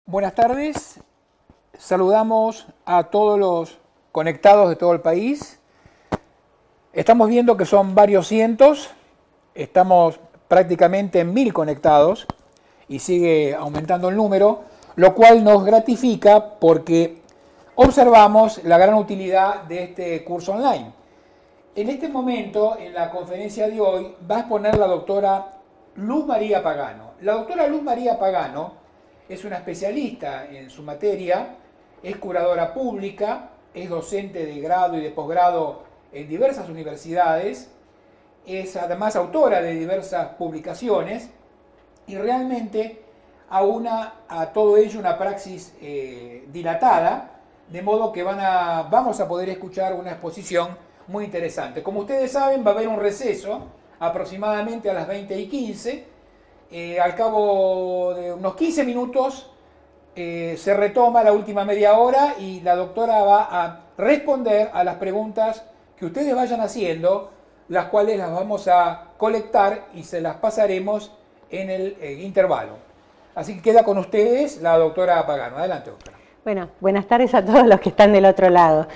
Buenas tardes, saludamos a todos los conectados de todo el país. Estamos viendo que son varios cientos, estamos prácticamente en 1000 conectados y sigue aumentando el número, lo cual nos gratifica porque observamos la gran utilidad de este curso online. En este momento, en la conferencia de hoy, va a exponer la doctora Luz María Pagano. La doctora Luz María Pagano es una especialista en su materia, es curadora pública, es docente de grado y de posgrado en diversas universidades, es además autora de diversas publicaciones y realmente aúna a todo ello una praxis dilatada, de modo que vamos a poder escuchar una exposición muy interesante. Como ustedes saben, va a haber un receso aproximadamente a las 20:15. Al cabo de unos 15 minutos se retoma la última media hora y la doctora va a responder a las preguntas que ustedes vayan haciendo, las cuales las vamos a colectar y se las pasaremos en el intervalo. Así que queda con ustedes la doctora Pagano. Adelante, doctora. Bueno, buenas tardes a todos los que están del otro lado.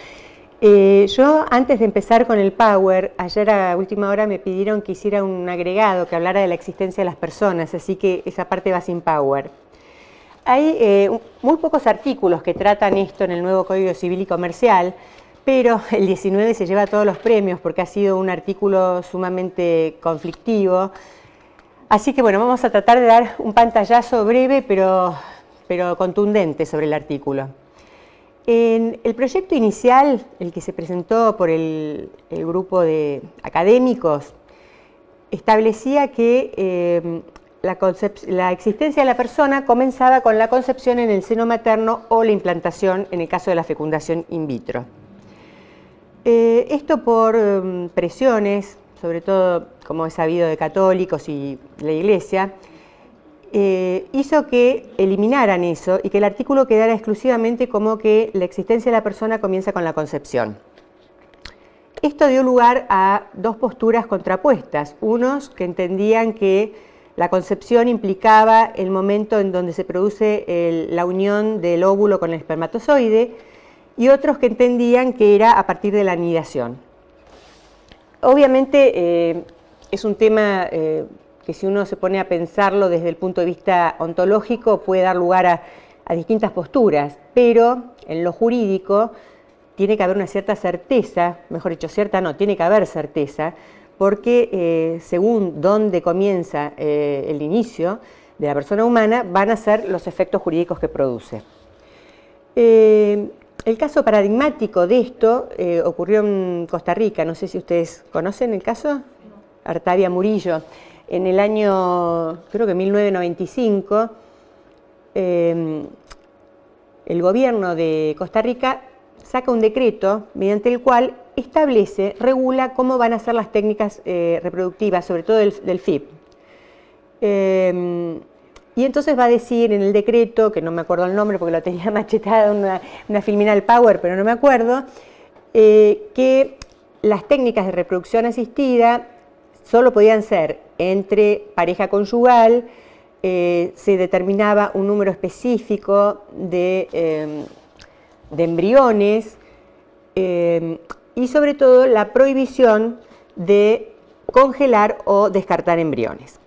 Yo, antes de empezar con el Power, ayer a última hora me pidieron que hiciera un agregado que hablara de la existencia de las personas, así que esa parte va sin Power. Hay muy pocos artículos que tratan esto en el nuevo Código Civil y Comercial, pero el 19 se lleva todos los premios porque ha sido un artículo sumamente conflictivo. Así que bueno, vamos a tratar de dar un pantallazo breve pero contundente sobre el artículo. En el proyecto inicial, el que se presentó por el grupo de académicos, establecía que la existencia de la persona comenzaba con la concepción en el seno materno o la implantación en el caso de la fecundación in vitro. Esto por presiones, sobre todo, como es sabido, de católicos y la Iglesia, hizo que eliminaran eso y que el artículo quedara exclusivamente como que la existencia de la persona comienza con la concepción. Esto dio lugar a dos posturas contrapuestas. Unos que entendían que la concepción implicaba el momento en donde se produce la unión del óvulo con el espermatozoide, y otros que entendían que era a partir de la anidación. Obviamente es un tema que si uno se pone a pensarlo desde el punto de vista ontológico puede dar lugar a distintas posturas, pero en lo jurídico tiene que haber una cierta certeza, mejor dicho, cierta no, tiene que haber certeza, porque según dónde comienza el inicio de la persona humana, van a ser los efectos jurídicos que produce. El caso paradigmático de esto ocurrió en Costa Rica, no sé si ustedes conocen el caso, Artavia Murillo. En el año, creo que 1995, el gobierno de Costa Rica saca un decreto mediante el cual regula cómo van a ser las técnicas reproductivas, sobre todo del FIP. Y entonces va a decir en el decreto, que no me acuerdo el nombre porque lo tenía machetada una filmina del Power, pero no me acuerdo, que las técnicas de reproducción asistida solo podían ser entre pareja conyugal, se determinaba un número específico de embriones y sobre todo la prohibición de congelar o descartar embriones.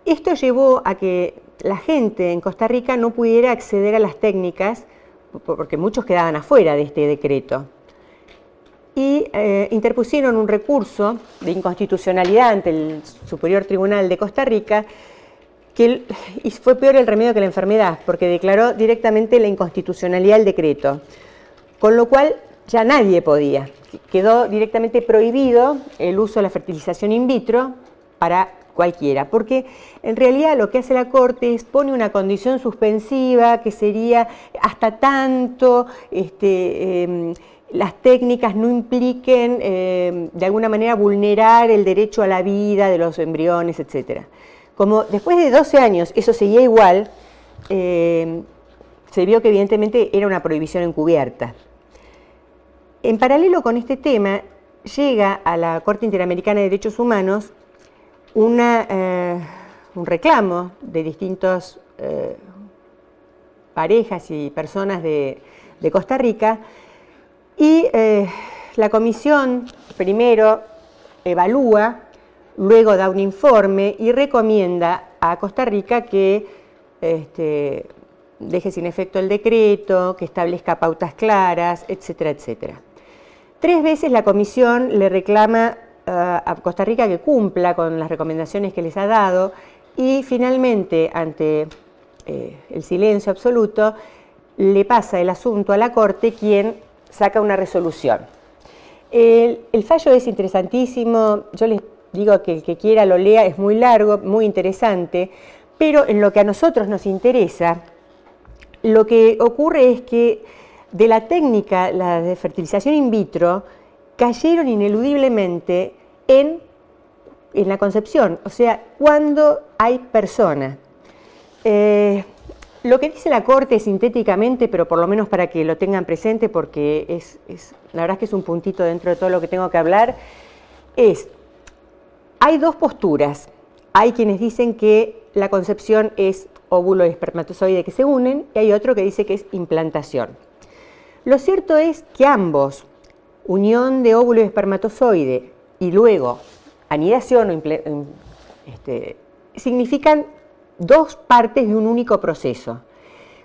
Esto llevó a que la gente en Costa Rica no pudiera acceder a las técnicas porque muchos quedaban afuera de este decreto. Y interpusieron un recurso de inconstitucionalidad ante el Superior Tribunal de Costa Rica, y fue peor el remedio que la enfermedad, porque declaró directamente la inconstitucionalidad del decreto, con lo cual ya nadie podía. Quedó directamente prohibido el uso de la fertilización in vitro para cualquiera, porque en realidad lo que hace la Corte es pone una condición suspensiva que sería hasta tanto las técnicas no impliquen de alguna manera vulnerar el derecho a la vida de los embriones, etc. Como después de 12 años eso seguía igual, se vio que evidentemente era una prohibición encubierta. En paralelo con este tema, llega a la Corte Interamericana de Derechos Humanos un reclamo de distintos parejas y personas de Costa Rica, y la comisión primero evalúa, luego da un informe y recomienda a Costa Rica que deje sin efecto el decreto, que establezca pautas claras, etcétera, etcétera. 3 veces la comisión le reclama a Costa Rica que cumpla con las recomendaciones que les ha dado, y finalmente, ante el silencio absoluto, le pasa el asunto a la Corte, quien saca una resolución. El fallo es interesantísimo, yo les digo que el que quiera lo lea, es muy largo, muy interesante, pero en lo que a nosotros nos interesa, lo que ocurre es que de la técnica, la de fertilización in vitro, cayeron ineludiblemente en la concepción, o sea, cuando hay persona. Lo que dice la Corte sintéticamente, pero por lo menos para que lo tengan presente, porque la verdad es que es un puntito dentro de todo lo que tengo que hablar, hay 2 posturas. Hay quienes dicen que la concepción es óvulo y espermatozoide que se unen, y hay otro que dice que es implantación. Lo cierto es que ambos, unión de óvulo y espermatozoide y luego anidación, significan 2 partes de un único proceso.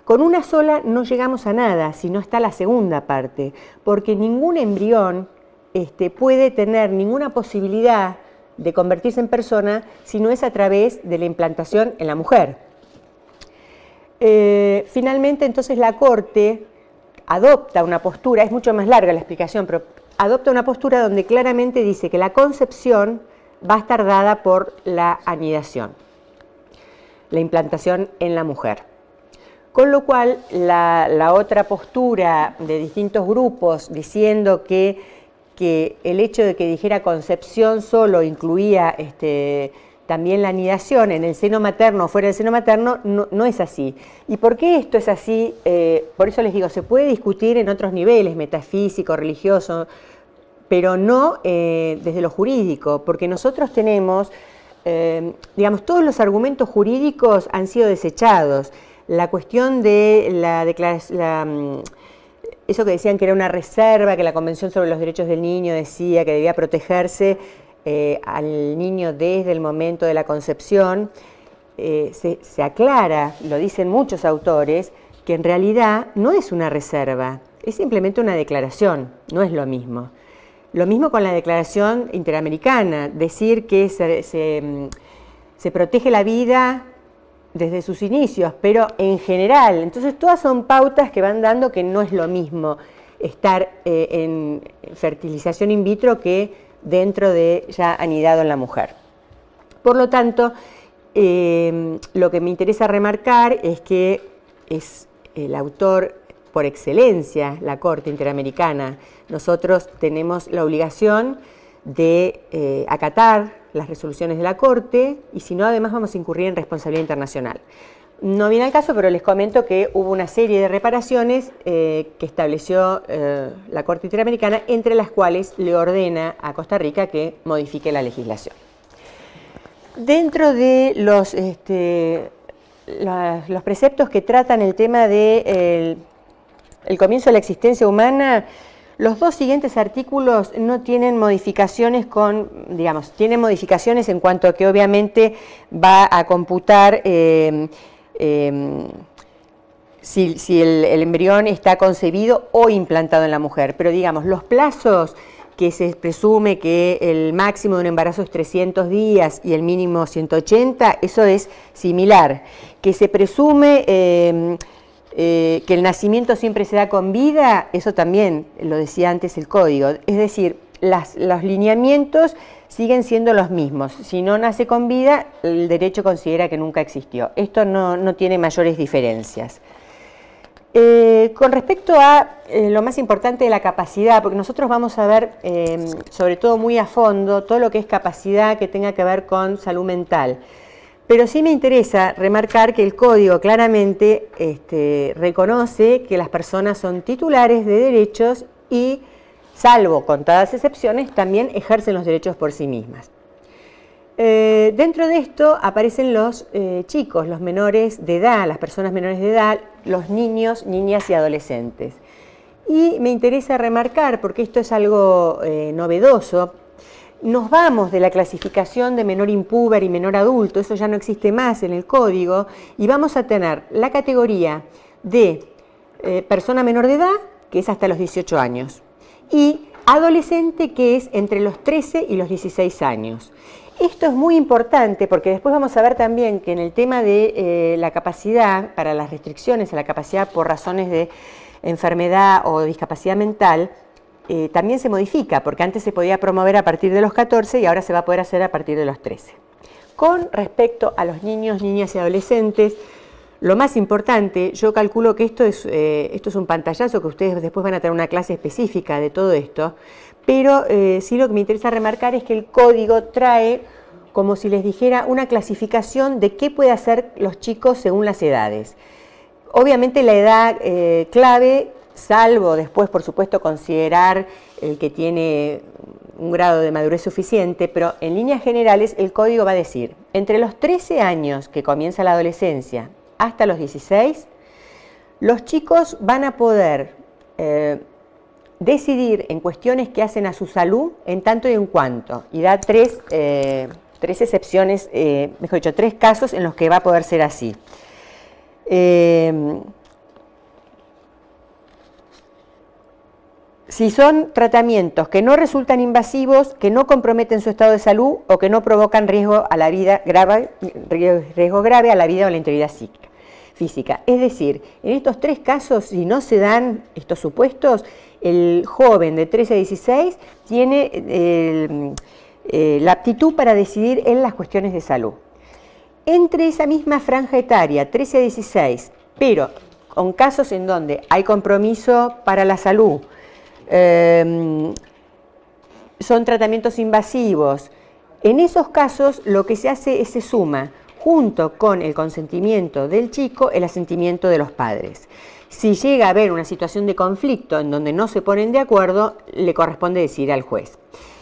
Con una sola no llegamos a nada si no está la segunda parte, porque ningún embrión puede tener ninguna posibilidad de convertirse en persona si no es a través de la implantación en la mujer. Finalmente, entonces, la Corte adopta una postura, es mucho más larga la explicación, pero adopta una postura donde claramente dice que la concepción va a estar dada por la anidación, la implantación en la mujer. Con lo cual, la otra postura de distintos grupos diciendo que el hecho de que dijera concepción solo incluía también la anidación en el seno materno o fuera del seno materno, no es así. ¿Y por qué esto es así? Por eso les digo, se puede discutir en otros niveles, metafísico, religioso, pero no desde lo jurídico, porque nosotros tenemos, digamos, todos los argumentos jurídicos han sido desechados. La cuestión de la declaración, eso que decían que era una reserva, que la Convención sobre los Derechos del Niño decía que debía protegerse al niño desde el momento de la concepción, se aclara, lo dicen muchos autores, que en realidad no es una reserva, es simplemente una declaración, no es lo mismo. Lo mismo con la Declaración Interamericana, decir que se protege la vida desde sus inicios, pero en general. Entonces todas son pautas que van dando que no es lo mismo estar en fertilización in vitro que dentro de ya anidado en la mujer. Por lo tanto, lo que me interesa remarcar es que es el autor por excelencia, la Corte Interamericana. Nosotros tenemos la obligación de acatar las resoluciones de la Corte, y si no, además vamos a incurrir en responsabilidad internacional. No viene al caso, pero les comento que hubo una serie de reparaciones que estableció la Corte Interamericana, entre las cuales le ordena a Costa Rica que modifique la legislación. Dentro de los preceptos que tratan el tema de el comienzo de la existencia humana, los 2 siguientes artículos no tienen modificaciones tienen modificaciones en cuanto a que obviamente va a computar si el embrión está concebido o implantado en la mujer, pero digamos, los plazos que se presume que el máximo de un embarazo es 300 días y el mínimo 180, eso es similar. Que se presume que el nacimiento siempre se da con vida, eso también lo decía antes el código, es decir, los lineamientos siguen siendo los mismos. Si no nace con vida, el derecho considera que nunca existió. Esto no tiene mayores diferencias. Con respecto a lo más importante de la capacidad, porque nosotros vamos a ver, sobre todo muy a fondo, todo lo que es capacidad que tenga que ver con salud mental. Pero sí me interesa remarcar que el Código claramente reconoce que las personas son titulares de derechos y, salvo contadas excepciones, también ejercen los derechos por sí mismas. Dentro de esto aparecen los chicos, los menores de edad, las personas menores de edad, los niños, niñas y adolescentes. Y me interesa remarcar, porque esto es algo novedoso, nos vamos de la clasificación de menor impúber y menor adulto, eso ya no existe más en el código, y vamos a tener la categoría de persona menor de edad, que es hasta los 18 años, y adolescente, que es entre los 13 y los 16 años. Esto es muy importante porque después vamos a ver también que en el tema de la capacidad, para las restricciones a la capacidad por razones de enfermedad o discapacidad mental, también se modifica, porque antes se podía promover a partir de los 14 y ahora se va a poder hacer a partir de los 13. Con respecto a los niños, niñas y adolescentes, lo más importante, yo calculo que esto es un pantallazo, que ustedes después van a tener una clase específica de todo esto, pero sí lo que me interesa remarcar es que el código trae, como si les dijera, una clasificación de qué pueden hacer los chicos según las edades. Obviamente la edad clave, salvo después, por supuesto, considerar el que tiene un grado de madurez suficiente, pero en líneas generales el código va a decir, entre los 13 años que comienza la adolescencia hasta los 16, los chicos van a poder decidir en cuestiones que hacen a su salud en tanto y en cuanto, y da tres excepciones, mejor dicho, 3 casos en los que va a poder ser así. Si son tratamientos que no resultan invasivos, que no comprometen su estado de salud o que no provocan riesgo a la vida grave, riesgo grave a la vida o a la integridad física. Es decir, en estos 3 casos, si no se dan estos supuestos, el joven de 13 a 16 tiene la aptitud para decidir en las cuestiones de salud. Entre esa misma franja etaria, 13 a 16, pero con casos en donde hay compromiso para la salud, son tratamientos invasivos, en esos casos lo que se hace es se suma, junto con el consentimiento del chico, el asentimiento de los padres. Si llega a haber una situación de conflicto en donde no se ponen de acuerdo, le corresponde decidir al juez.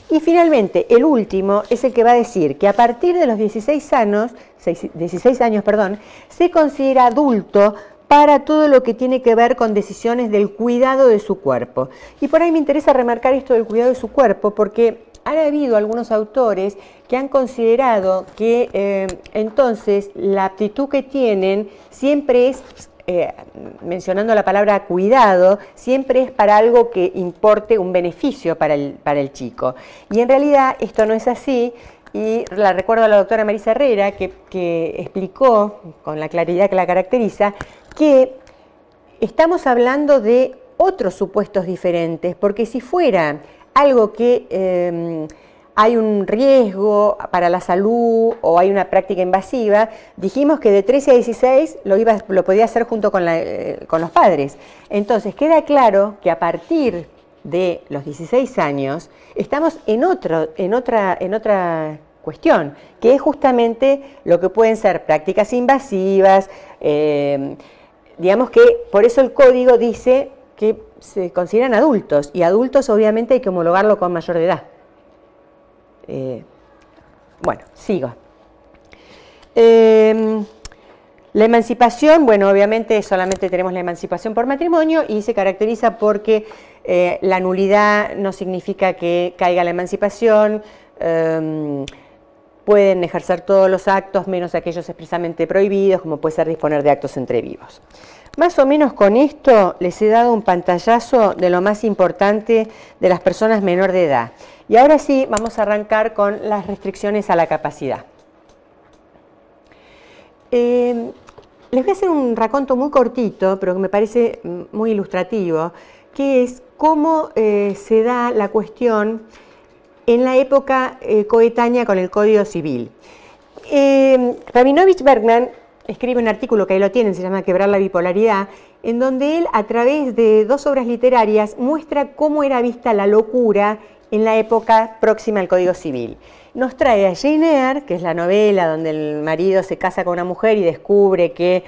Y finalmente, el último es el que va a decir que a partir de los 16 años, se considera adulto para todo lo que tiene que ver con decisiones del cuidado de su cuerpo. Y por ahí me interesa remarcar esto del cuidado de su cuerpo porque han habido algunos autores que han considerado que entonces la aptitud que tienen siempre es, mencionando la palabra cuidado, siempre es para algo que importe un beneficio para el chico. Y en realidad esto no es así. Y la recuerdo a la doctora Marisa Herrera, que explicó, con la claridad que la caracteriza, que estamos hablando de otros supuestos diferentes, porque si fuera algo que hay un riesgo para la salud o hay una práctica invasiva, dijimos que de 13 a 16 lo podía hacer junto con los padres. Entonces queda claro que a partir de los 16 años estamos en otra cuestión, que es justamente lo que pueden ser prácticas invasivas, digamos que por eso el código dice que se consideran adultos, y adultos obviamente hay que homologarlo con mayor de edad. Bueno, sigo. La emancipación, bueno, obviamente solamente tenemos la emancipación por matrimonio y se caracteriza porque la nulidad no significa que caiga la emancipación, pueden ejercer todos los actos menos aquellos expresamente prohibidos, como puede ser disponer de actos entre vivos. Más o menos con esto les he dado un pantallazo de lo más importante de las personas menor de edad. Y ahora sí, vamos a arrancar con las restricciones a la capacidad. Les voy a hacer un raconto muy cortito, pero que me parece muy ilustrativo, que es cómo se da la cuestión en la época coetánea con el Código Civil. Rabinovich Bergman escribe un artículo que ahí lo tienen, se llama Quebrar la bipolaridad, en donde él, a través de 2 obras literarias, muestra cómo era vista la locura en la época próxima al Código Civil. Nos trae a Jane Eyre, que es la novela donde el marido se casa con una mujer y descubre que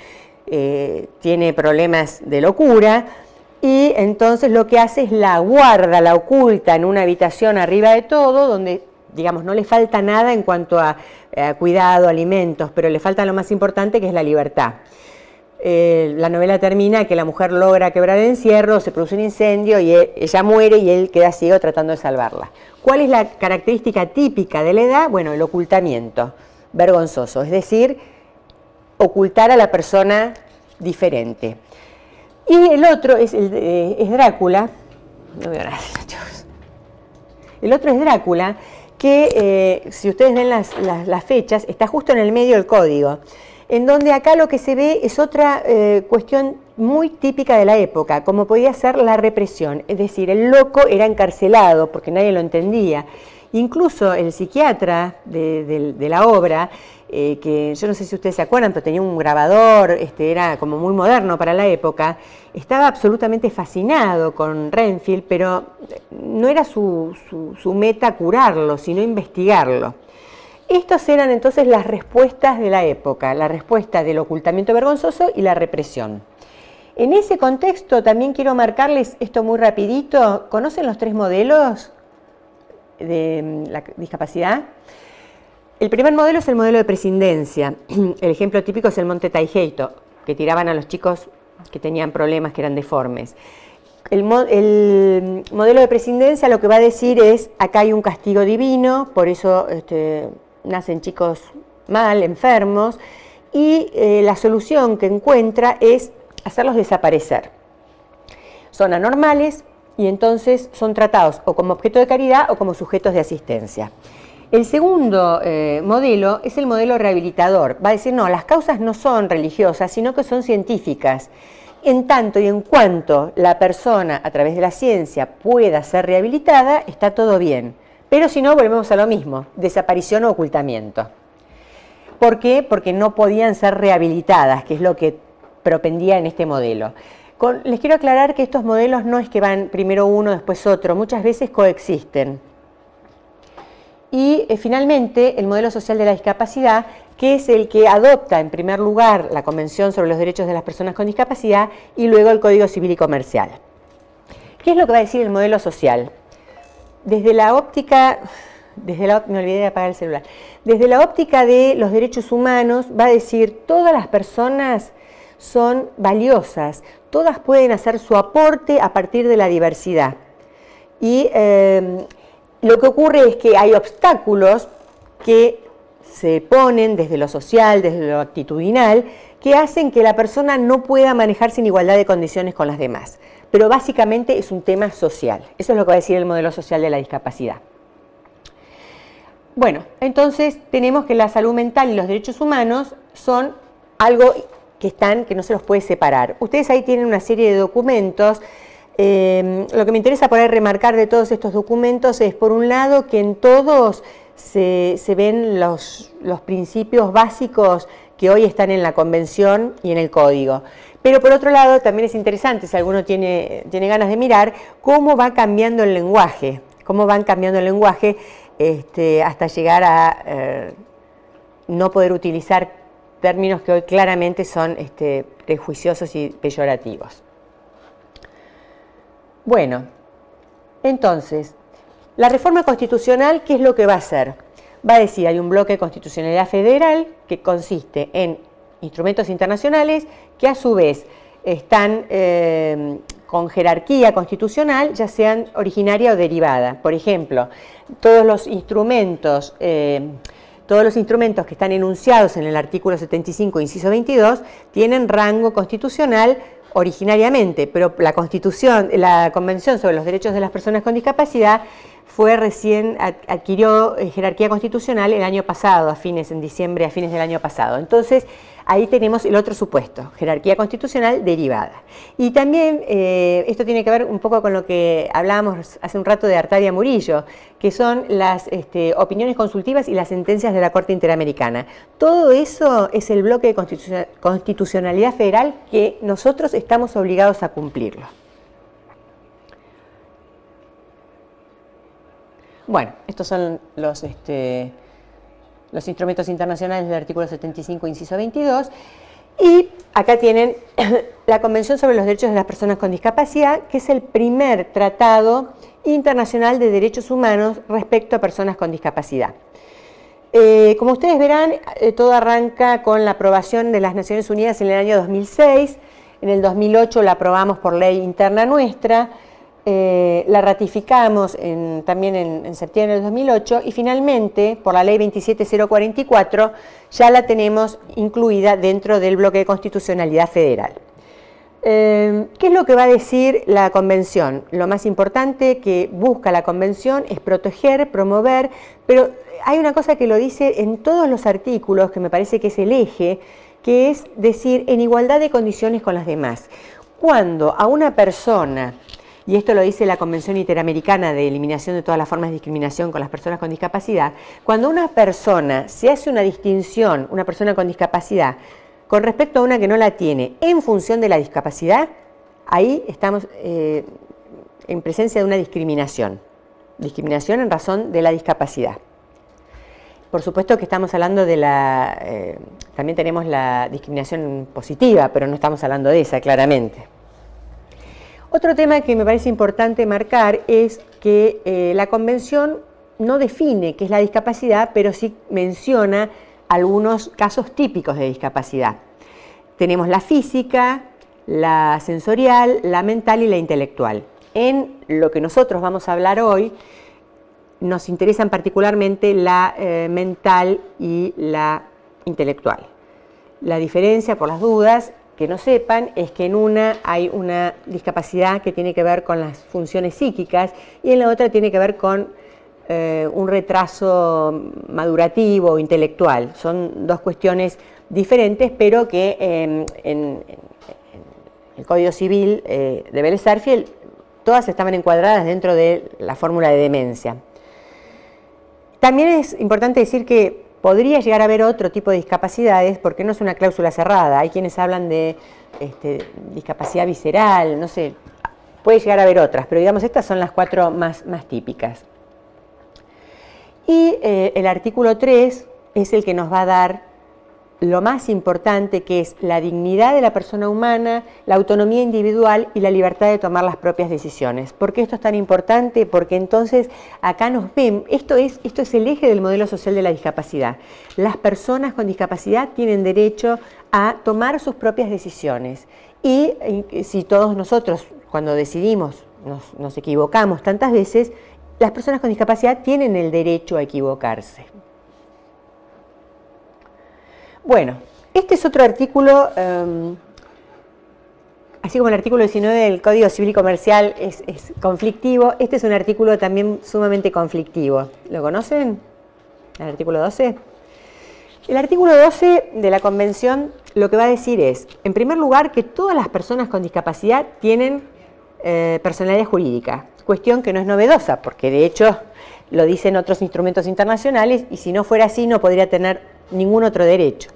tiene problemas de locura, y entonces lo que hace es la guarda, la oculta en una habitación arriba de todo, donde, digamos, no le falta nada en cuanto a cuidado, alimentos, pero le falta lo más importante, que es la libertad. La novela termina que la mujer logra quebrar el encierro, se produce un incendio y ella muere y él queda ciego tratando de salvarla. ¿Cuál es la característica típica de la edad? Bueno, el ocultamiento vergonzoso, es decir, ocultar a la persona diferente. Y el otro es Drácula. No veo nada, chicos. El otro es Drácula, que si ustedes ven las fechas, está justo en el medio del código, en donde acá lo que se ve es otra cuestión muy típica de la época, como podía ser la represión, es decir, el loco era encarcelado porque nadie lo entendía. Incluso el psiquiatra de la obra, que yo no sé si ustedes se acuerdan, pero tenía un grabador, era como muy moderno para la época, estaba absolutamente fascinado con Renfield, pero no era su meta curarlo, sino investigarlo. Estas eran entonces las respuestas de la época, la respuesta del ocultamiento vergonzoso y la represión. En ese contexto también quiero marcarles esto muy rapidito. ¿Conocen los 3 modelos de la discapacidad? El primer modelo es el modelo de prescindencia. El ejemplo típico es el Monte Taijeito, que tiraban a los chicos que tenían problemas, que eran deformes. El modelo de prescindencia lo que va a decir es, acá hay un castigo divino, por eso nacen chicos mal, enfermos, y la solución que encuentra es hacerlos desaparecer. Son anormales y entonces son tratados o como objeto de caridad o como sujetos de asistencia. El segundo modelo es el modelo rehabilitador. Va a decir, no, las causas no son religiosas, sino que son científicas. En tanto y en cuanto la persona, a través de la ciencia, pueda ser rehabilitada, está todo bien. Pero si no, volvemos a lo mismo, desaparición o ocultamiento. ¿Por qué? Porque no podían ser rehabilitadas, que es lo que propendía en este modelo. Les quiero aclarar que estos modelos no es que van primero uno, después otro, muchas veces coexisten. Y finalmente, el modelo social de la discapacidad, que es el que adopta en primer lugar la Convención sobre los Derechos de las Personas con Discapacidad y luego el Código Civil y Comercial. ¿Qué es lo que va a decir el modelo social? Desde la óptica, me olvidé de apagar el celular, desde la óptica de los derechos humanos va a decir todas las personas son valiosas, todas pueden hacer su aporte a partir de la diversidad. Y lo que ocurre es que hay obstáculos que se ponen desde lo social, desde lo actitudinal, que hacen que la persona no pueda manejarse en igualdad de condiciones con las demás. Pero básicamente es un tema social. Eso es lo que va a decir el modelo social de la discapacidad. Bueno, entonces tenemos que la salud mental y los derechos humanos son algo que no se los puede separar. Ustedes ahí tienen una serie de documentos. Lo que me interesa por ahí remarcar de todos estos documentos es, por un lado, que en todos se ven los principios básicos que hoy están en la Convención y en el Código. Pero por otro lado, también es interesante, si alguno tiene ganas de mirar, cómo va cambiando el lenguaje, hasta llegar a no poder utilizar términos que hoy claramente son prejuiciosos y peyorativos. Bueno, entonces, la reforma constitucional, ¿qué es lo que va a hacer? Va a decir, hay un bloque de constitucionalidad federal que consiste en instrumentos internacionales que a su vez están con jerarquía constitucional, ya sean originaria o derivada. Por ejemplo, todos los instrumentos que están enunciados en el artículo 75, inciso 22, tienen rango constitucional originariamente, pero la Convención sobre los Derechos de las Personas con Discapacidad adquirió jerarquía constitucional el año pasado, en diciembre, a fines del año pasado. Entonces, ahí tenemos el otro supuesto, jerarquía constitucional derivada. Y también esto tiene que ver un poco con lo que hablábamos hace un rato de Artavia Murillo, que son las opiniones consultivas y las sentencias de la Corte Interamericana. Todo eso es el bloque de constitucionalidad federal que nosotros estamos obligados a cumplirlo. Bueno, estos son los instrumentos internacionales del artículo 75, inciso 22, y acá tienen la Convención sobre los Derechos de las Personas con Discapacidad, que es el primer tratado internacional de derechos humanos respecto a personas con discapacidad. Como ustedes verán, todo arranca con la aprobación de las Naciones Unidas en el año 2006. En el 2008 la aprobamos por ley interna nuestra, la ratificamos también en septiembre del 2008 y finalmente, por la ley 27044, ya la tenemos incluida dentro del bloque de constitucionalidad federal. ¿Qué es lo que va a decir la Convención? Lo más importante que busca la Convención es proteger, promover, pero hay una cosa que lo dice en todos los artículos, que me parece que es el eje, que es decir, en igualdad de condiciones con las demás. Cuando a una persona, y esto lo dice la Convención Interamericana de Eliminación de todas las formas de discriminación con las personas con discapacidad, cuando a una persona se hace una distinción, una persona con discapacidad, con respecto a una que no la tiene, en función de la discapacidad, ahí estamos en presencia de una discriminación. Discriminación en razón de la discapacidad. Por supuesto que estamos hablando de también tenemos la discriminación positiva, pero no estamos hablando de esa, claramente. Otro tema que me parece importante marcar es que la Convención no define qué es la discapacidad, pero sí menciona algunos casos típicos de discapacidad. Tenemos la física, la sensorial, la mental y la intelectual. En lo que nosotros vamos a hablar hoy, nos interesan particularmente la mental y la intelectual. La diferencia, por las dudas que no sepan, es que en una hay una discapacidad que tiene que ver con las funciones psíquicas y en la otra tiene que ver con un retraso madurativo o intelectual. Son dos cuestiones diferentes, pero que en el Código Civil de Vélez-Sarsfield todas estaban encuadradas dentro de la fórmula de demencia. También es importante decir que podría llegar a haber otro tipo de discapacidades porque no es una cláusula cerrada. Hay quienes hablan de discapacidad visceral, no sé, puede llegar a haber otras, pero digamos estas son las cuatro más típicas. Y el artículo 3 es el que nos va a dar lo más importante, que es la dignidad de la persona humana, la autonomía individual y la libertad de tomar las propias decisiones. ¿Por qué esto es tan importante? Porque entonces acá nos ven, esto es el eje del modelo social de la discapacidad. Las personas con discapacidad tienen derecho a tomar sus propias decisiones. Y si todos nosotros, cuando decidimos, nos equivocamos tantas veces, las personas con discapacidad tienen el derecho a equivocarse. Bueno, este es otro artículo, así como el artículo 19 del Código Civil y Comercial es conflictivo, este es un artículo también sumamente conflictivo. ¿Lo conocen? El artículo 12. El artículo 12 de la Convención lo que va a decir es, en primer lugar, que todas las personas con discapacidad tienen personalidad jurídica, cuestión que no es novedosa, porque de hecho lo dicen otros instrumentos internacionales y si no fuera así no podría tener ningún otro derecho.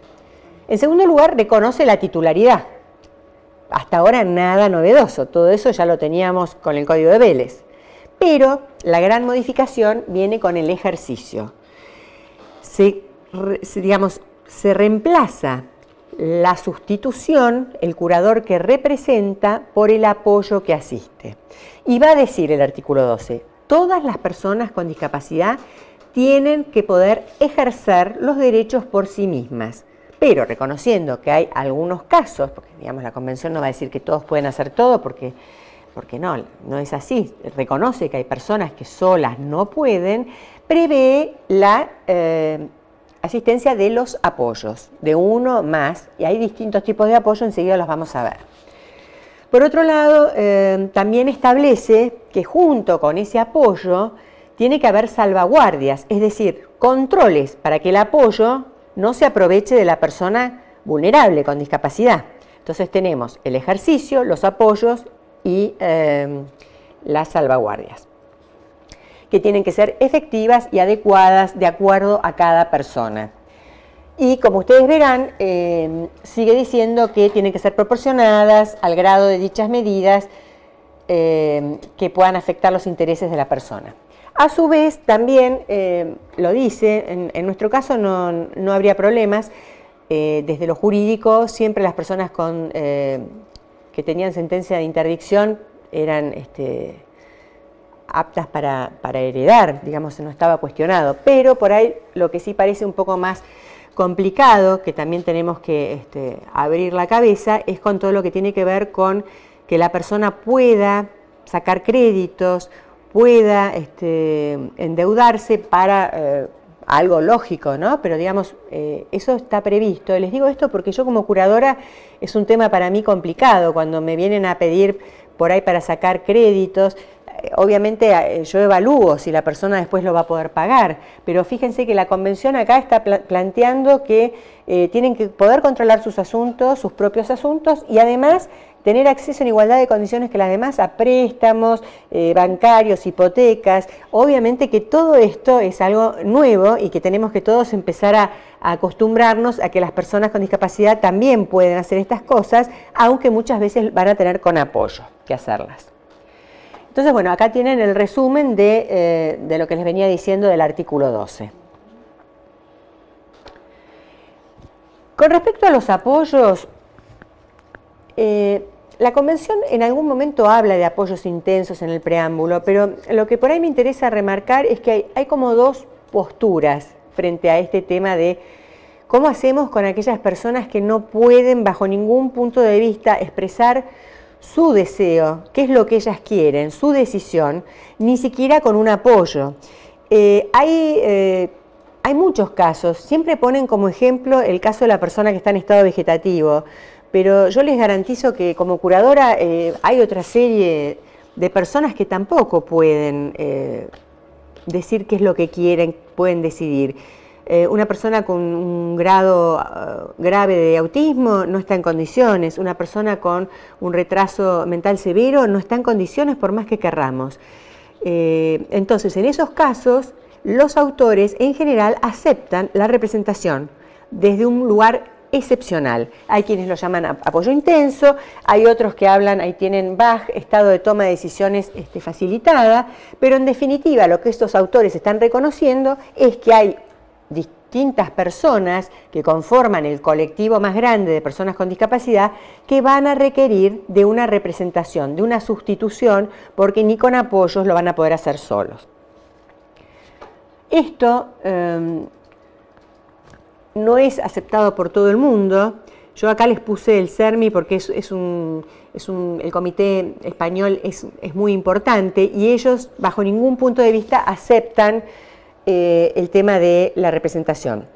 En segundo lugar, reconoce la titularidad. Hasta ahora nada novedoso, todo eso ya lo teníamos con el Código de Vélez. Pero la gran modificación viene con el ejercicio. Se reemplaza la sustitución, el curador que representa, por el apoyo que asiste. Y va a decir el artículo 12, todas las personas con discapacidad tienen que poder ejercer los derechos por sí mismas, pero reconociendo que hay algunos casos, porque digamos la Convención no va a decir que todos pueden hacer todo, porque no es así, reconoce que hay personas que solas no pueden, prevé la asistencia de los apoyos, de uno más, y hay distintos tipos de apoyo, enseguida los vamos a ver. Por otro lado, también establece que junto con ese apoyo tiene que haber salvaguardias, es decir, controles para que el apoyo no se aproveche de la persona vulnerable con discapacidad. Entonces tenemos el ejercicio, los apoyos y las salvaguardias, que tienen que ser efectivas y adecuadas de acuerdo a cada persona. Y como ustedes verán, sigue diciendo que tienen que ser proporcionadas al grado de dichas medidas que puedan afectar los intereses de la persona. A su vez, también lo dice, en nuestro caso no habría problemas, desde lo jurídico, siempre las personas que tenían sentencia de interdicción eran aptas para heredar, digamos, no estaba cuestionado, pero por ahí lo que sí parece un poco más complicado, que también tenemos que abrir la cabeza, es con todo lo que tiene que ver con que la persona pueda sacar créditos, pueda endeudarse para algo lógico, ¿no? Pero digamos, eso está previsto. Les digo esto porque yo como curadora es un tema para mí complicado, cuando me vienen a pedir por ahí para sacar créditos. Obviamente yo evalúo si la persona después lo va a poder pagar, pero fíjense que la convención acá está planteando que tienen que poder controlar sus asuntos, sus propios asuntos, y además tener acceso en igualdad de condiciones que las demás a préstamos, bancarios, hipotecas. Obviamente que todo esto es algo nuevo y que tenemos que todos empezar a acostumbrarnos a que las personas con discapacidad también pueden hacer estas cosas, aunque muchas veces van a tener con apoyo que hacerlas. Entonces, bueno, acá tienen el resumen de lo que les venía diciendo del artículo 12. Con respecto a los apoyos, la Convención en algún momento habla de apoyos intensos en el preámbulo, pero lo que por ahí me interesa remarcar es que hay como dos posturas frente a este tema de cómo hacemos con aquellas personas que no pueden, bajo ningún punto de vista, expresar su deseo, qué es lo que ellas quieren, su decisión, ni siquiera con un apoyo. Hay muchos casos, siempre ponen como ejemplo el caso de la persona que está en estado vegetativo, pero yo les garantizo que como curadora hay otra serie de personas que tampoco pueden decir qué es lo que quieren, pueden decidir. Una persona con un grado grave de autismo no está en condiciones, una persona con un retraso mental severo no está en condiciones por más que querramos. Entonces, en esos casos, los autores en general aceptan la representación desde un lugar excepcional. Hay quienes lo llaman apoyo intenso, hay otros que hablan, ahí tienen BAG, estado de toma de decisiones facilitada, pero en definitiva lo que estos autores están reconociendo es que hay distintas personas que conforman el colectivo más grande de personas con discapacidad que van a requerir de una representación, de una sustitución, porque ni con apoyos lo van a poder hacer solos. Esto no es aceptado por todo el mundo. Yo acá les puse el CERMI porque el comité español es muy importante y ellos bajo ningún punto de vista aceptan el tema de la representación.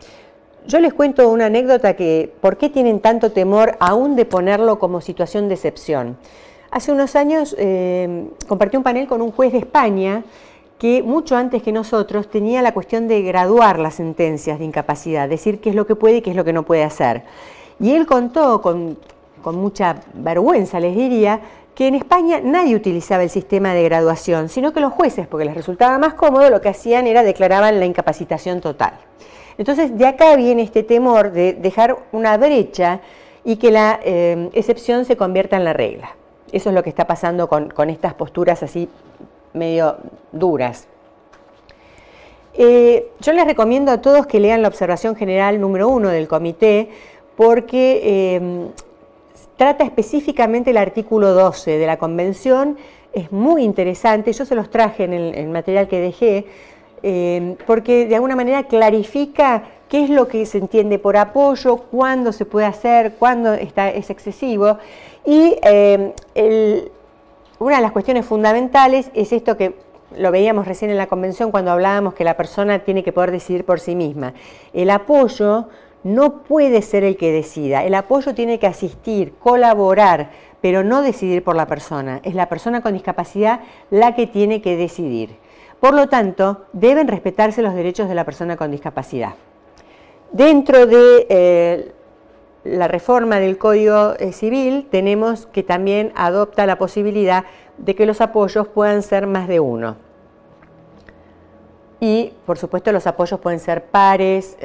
Yo les cuento una anécdota que, ¿por qué tienen tanto temor aún de ponerlo como situación de excepción? Hace unos años compartí un panel con un juez de España que mucho antes que nosotros tenía la cuestión de graduar las sentencias de incapacidad, decir qué es lo que puede y qué es lo que no puede hacer. Y él contó con mucha vergüenza, les diría, que en España nadie utilizaba el sistema de graduación, sino que los jueces, porque les resultaba más cómodo, lo que hacían era declaraban la incapacitación total. Entonces, de acá viene este temor de dejar una brecha y que la excepción se convierta en la regla. Eso es lo que está pasando con estas posturas así medio duras. Yo les recomiendo a todos que lean la observación general número 1 del comité, porque trata específicamente el artículo 12 de la Convención, es muy interesante, yo se los traje en el material que dejé, porque de alguna manera clarifica qué es lo que se entiende por apoyo, cuándo se puede hacer, cuándo es excesivo, y una de las cuestiones fundamentales es esto que lo veíamos recién en la Convención cuando hablábamos que la persona tiene que poder decidir por sí misma. El apoyo no puede ser el que decida, el apoyo tiene que asistir, colaborar, pero no decidir por la persona. Es la persona con discapacidad la que tiene que decidir. Por lo tanto, deben respetarse los derechos de la persona con discapacidad. Dentro de la reforma del Código Civil tenemos que también adopta la posibilidad de que los apoyos puedan ser más de uno. Y, por supuesto, los apoyos pueden ser pares,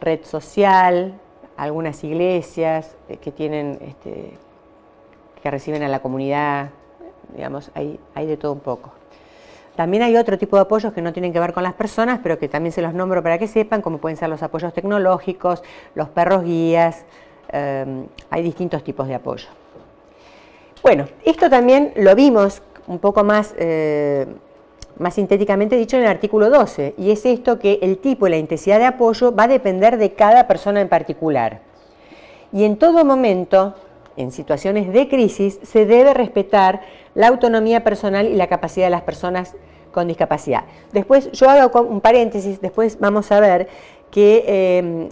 red social, algunas iglesias que tienen, que reciben a la comunidad, digamos, hay de todo un poco. También hay otro tipo de apoyos que no tienen que ver con las personas, pero que también se los nombro para que sepan, como pueden ser los apoyos tecnológicos, los perros guías, hay distintos tipos de apoyo. Bueno, esto también lo vimos un poco más sintéticamente dicho en el artículo 12, y es esto que el tipo y la intensidad de apoyo va a depender de cada persona en particular. Y en todo momento, en situaciones de crisis, se debe respetar la autonomía personal y la capacidad de las personas con discapacidad. Después, yo hago un paréntesis, después vamos a ver que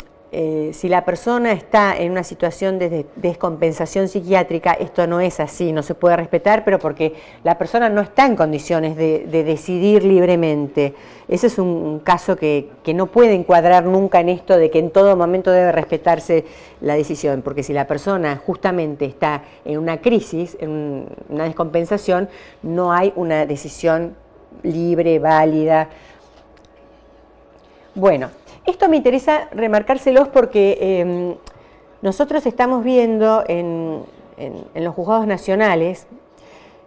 si la persona está en una situación de descompensación psiquiátrica, esto no es así, no se puede respetar, pero porque la persona no está en condiciones de decidir libremente. Ese es un caso que no puede encuadrar nunca en esto de que en todo momento debe respetarse la decisión, porque si la persona justamente está en una crisis, en una descompensación, no hay una decisión libre, válida. Bueno, esto me interesa remarcárselos porque nosotros estamos viendo en los juzgados nacionales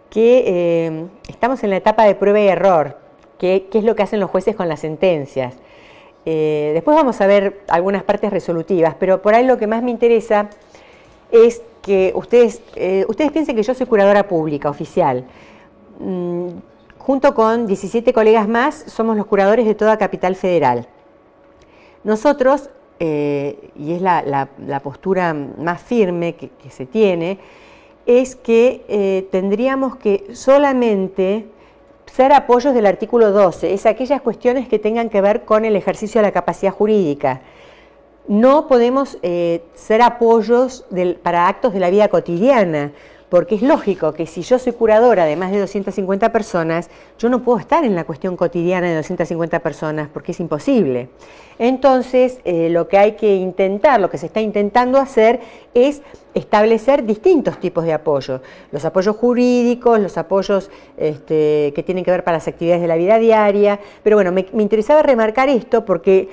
que estamos en la etapa de prueba y error, que es lo que hacen los jueces con las sentencias. Después vamos a ver algunas partes resolutivas, pero por ahí lo que más me interesa es que ustedes piensen que yo soy curadora pública, oficial. Junto con 17 colegas más, somos los curadores de toda Capital Federal. Nosotros, y es la postura más firme que se tiene, es que tendríamos que solamente ser apoyos del artículo 12, es aquellas cuestiones que tengan que ver con el ejercicio de la capacidad jurídica. No podemos ser apoyos para actos de la vida cotidiana, porque es lógico que si yo soy curadora de más de 250 personas, yo no puedo estar en la cuestión cotidiana de 250 personas, porque es imposible. Entonces, lo que hay que intentar, lo que se está intentando hacer es establecer distintos tipos de apoyo. Los apoyos jurídicos, los apoyos que tienen que ver para las actividades de la vida diaria. Pero bueno, me interesaba remarcar esto porque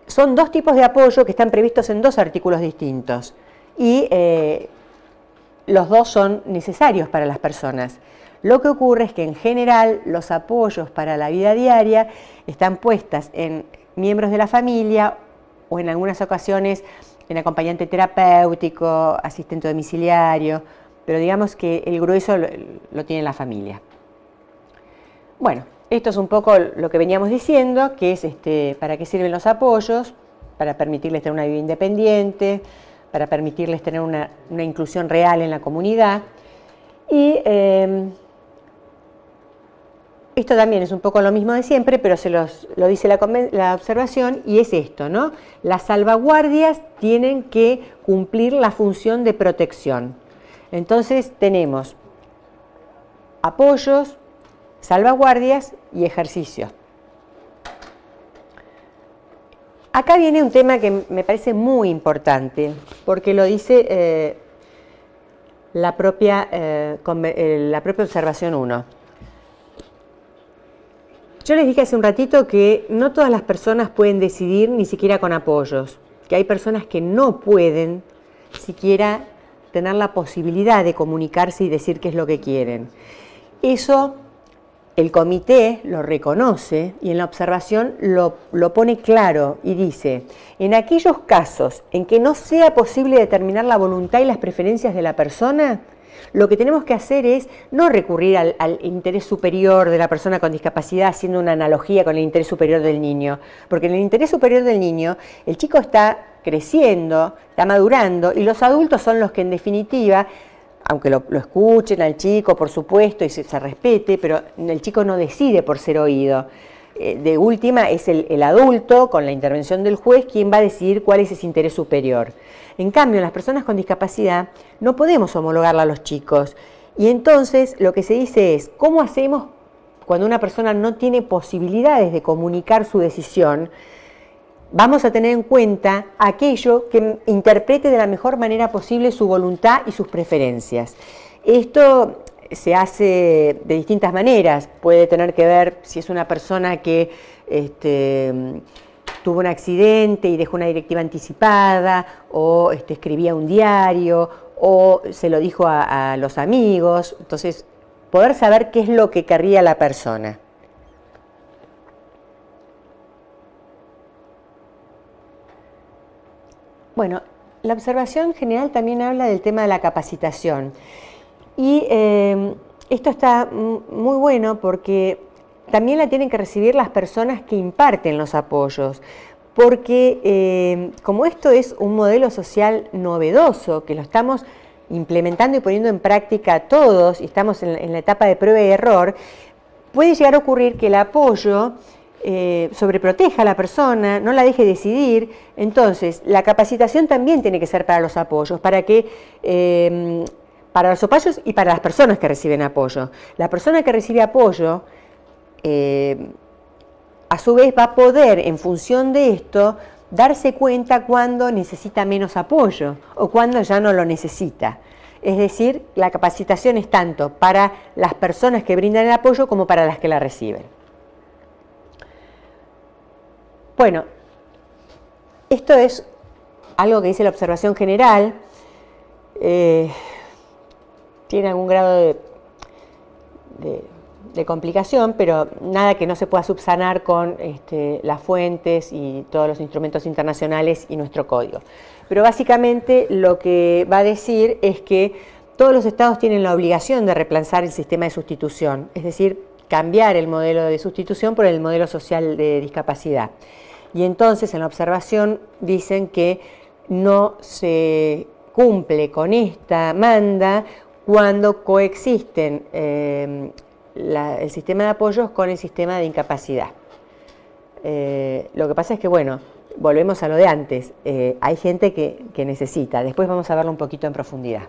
son dos tipos de apoyo que están previstos en dos artículos distintos. Y los dos son necesarios para las personas. Lo que ocurre es que en general los apoyos para la vida diaria están puestas en miembros de la familia o en algunas ocasiones en acompañante terapéutico, asistente domiciliario, pero digamos que el grueso lo tiene la familia. Bueno, esto es un poco lo que veníamos diciendo, que es para qué sirven los apoyos, para permitirles tener una vida independiente, para permitirles tener una inclusión real en la comunidad. Y esto también es un poco lo mismo de siempre, pero lo dice la observación, y es esto, ¿no? Las salvaguardias tienen que cumplir la función de protección. Entonces tenemos apoyos, salvaguardias y ejercicios. Acá viene un tema que me parece muy importante, porque lo dice la propia observación 1. Yo les dije hace un ratito que no todas las personas pueden decidir ni siquiera con apoyos, que hay personas que no pueden siquiera tener la posibilidad de comunicarse y decir qué es lo que quieren. Eso el comité lo reconoce y en la observación lo pone claro y dice: en aquellos casos en que no sea posible determinar la voluntad y las preferencias de la persona, lo que tenemos que hacer es no recurrir al interés superior de la persona con discapacidad haciendo una analogía con el interés superior del niño, porque en el interés superior del niño el chico está creciendo, está madurando, y los adultos son los que en definitiva, aunque lo escuchen al chico, por supuesto, y se respete, pero el chico no decide por ser oído. De última, es el adulto, con la intervención del juez, quien va a decidir cuál es ese interés superior. En cambio, en las personas con discapacidad no podemos homologarla a los chicos. Y entonces lo que se dice es, ¿cómo hacemos cuando una persona no tiene posibilidades de comunicar su decisión? Vamos a tener en cuenta aquello que interprete de la mejor manera posible su voluntad y sus preferencias. Esto se hace de distintas maneras. Puede tener que ver si es una persona que tuvo un accidente y dejó una directiva anticipada, o escribía un diario, o se lo dijo a los amigos. Entonces, poder saber qué es lo que querría la persona. Bueno, la observación general también habla del tema de la capacitación. Y esto está muy bueno porque también la tienen que recibir las personas que imparten los apoyos, porque como esto es un modelo social novedoso, que lo estamos implementando y poniendo en práctica todos, y estamos en la etapa de prueba y error, puede llegar a ocurrir que el apoyo sobreproteja a la persona, no la deje decidir. Entonces, la capacitación también tiene que ser para los apoyos, para los apoyos y para las personas que reciben apoyo. La persona que recibe apoyo, a su vez, va a poder, en función de esto, darse cuenta cuando necesita menos apoyo o cuando ya no lo necesita. Es decir, la capacitación es tanto para las personas que brindan el apoyo como para las que la reciben. Bueno, esto es algo que dice la observación general. Tiene algún grado de complicación, pero nada que no se pueda subsanar con las fuentes y todos los instrumentos internacionales y nuestro código. Pero básicamente lo que va a decir es que todos los estados tienen la obligación de replantear el sistema de sustitución, es decir, cambiar el modelo de sustitución por el modelo social de discapacidad. Y entonces en la observación dicen que no se cumple con esta manda cuando coexisten el sistema de apoyos con el sistema de incapacidad. Lo que pasa es que, bueno, volvemos a lo de antes, hay gente que necesita, después vamos a verlo un poquito en profundidad.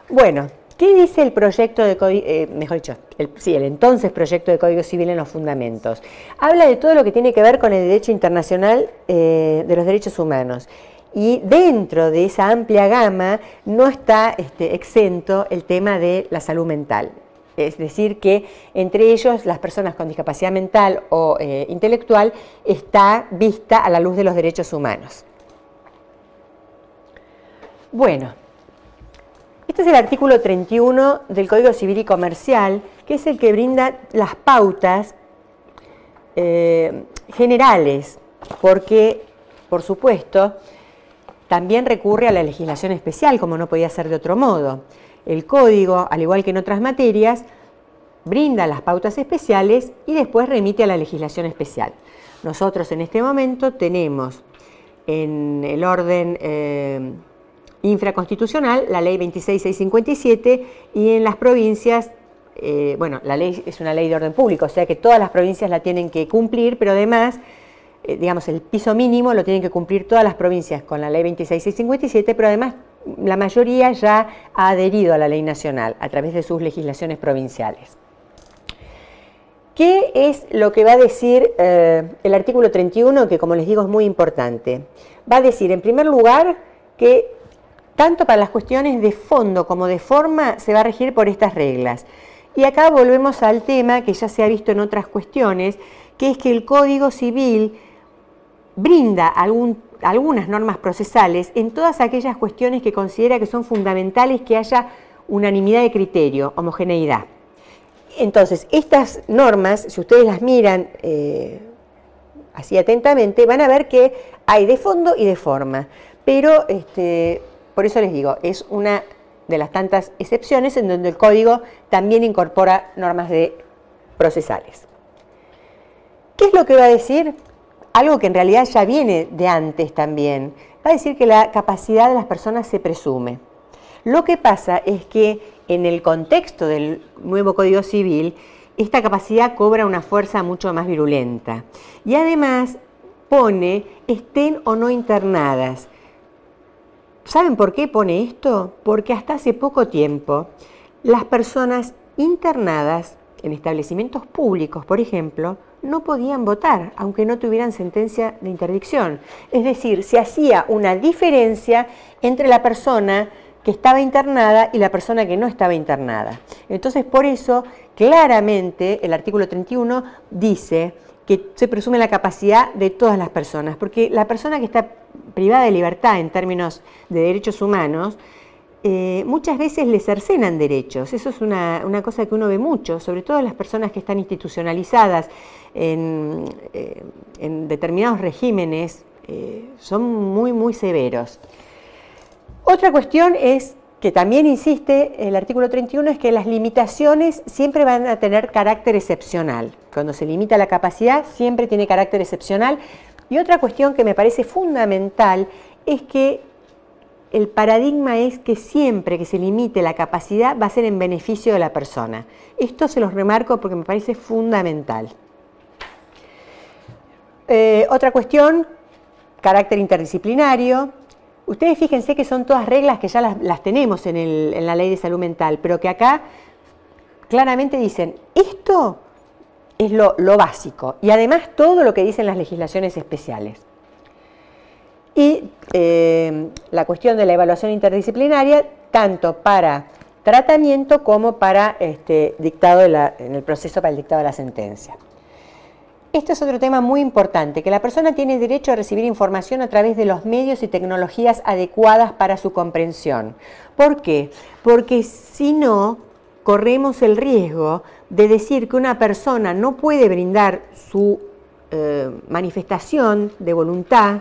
Bueno, ¿qué dice el proyecto de código, mejor dicho, el entonces proyecto de Código Civil en los fundamentos? Habla de todo lo que tiene que ver con el derecho internacional de los derechos humanos. Y dentro de esa amplia gama no está exento el tema de la salud mental. Es decir, que entre ellos las personas con discapacidad mental o intelectual está vista a la luz de los derechos humanos. Bueno, este es el artículo 31 del Código Civil y Comercial, que es el que brinda las pautas generales, porque, por supuesto, también recurre a la legislación especial, como no podía ser de otro modo. El código, al igual que en otras materias, brinda las pautas especiales y después remite a la legislación especial. Nosotros en este momento tenemos en el orden infraconstitucional la ley 26.657 y en las provincias, bueno, la ley es una ley de orden público, o sea que todas las provincias la tienen que cumplir, pero además, digamos, el piso mínimo lo tienen que cumplir todas las provincias con la ley 26.657, pero además la mayoría ya ha adherido a la ley nacional a través de sus legislaciones provinciales. ¿Qué es lo que va a decir el artículo 31? Que, como les digo, es muy importante. Va a decir, en primer lugar, que tanto para las cuestiones de fondo como de forma se va a regir por estas reglas. Y acá volvemos al tema que ya se ha visto en otras cuestiones, que es que el Código Civil brinda algunas normas procesales en todas aquellas cuestiones que considera que son fundamentales que haya unanimidad de criterio, homogeneidad. Entonces, estas normas, si ustedes las miran así atentamente, van a ver que hay de fondo y de forma, pero por eso les digo, es una de las tantas excepciones en donde el código también incorpora normas procesales. ¿Qué es lo que va a decir? Algo que en realidad ya viene de antes también. Va a decir que la capacidad de las personas se presume. Lo que pasa es que en el contexto del nuevo Código Civil, esta capacidad cobra una fuerza mucho más virulenta. Y además pone estén o no internadas. ¿Saben por qué pone esto? Porque hasta hace poco tiempo las personas internadas en establecimientos públicos, por ejemplo, no podían votar, aunque no tuvieran sentencia de interdicción. Es decir, se hacía una diferencia entre la persona que estaba internada y la persona que no estaba internada. Entonces, por eso, claramente, el artículo 31 dice que se presume la capacidad de todas las personas, porque la persona que está privada de libertad en términos de derechos humanos, muchas veces le cercenan derechos. Eso es una cosa que uno ve mucho, sobre todo las personas que están institucionalizadas en determinados regímenes, son muy, muy severos. Otra cuestión es que también insiste el artículo 31 es que las limitaciones siempre van a tener carácter excepcional. Cuando se limita la capacidad, siempre tiene carácter excepcional. Y otra cuestión que me parece fundamental es que el paradigma es que siempre que se limite la capacidad va a ser en beneficio de la persona. Esto se los remarco porque me parece fundamental. Otra cuestión, carácter interdisciplinario. Ustedes fíjense que son todas reglas que ya las tenemos en la Ley de Salud Mental, pero que acá claramente dicen, esto es lo básico, y además todo lo que dicen las legislaciones especiales. Y la cuestión de la evaluación interdisciplinaria, tanto para tratamiento como para dictado en el proceso para el dictado de la sentencia. Este es otro tema muy importante, que la persona tiene derecho a recibir información a través de los medios y tecnologías adecuadas para su comprensión. ¿Por qué? Porque si no, corremos el riesgo de decir que una persona no puede brindar su manifestación de voluntad,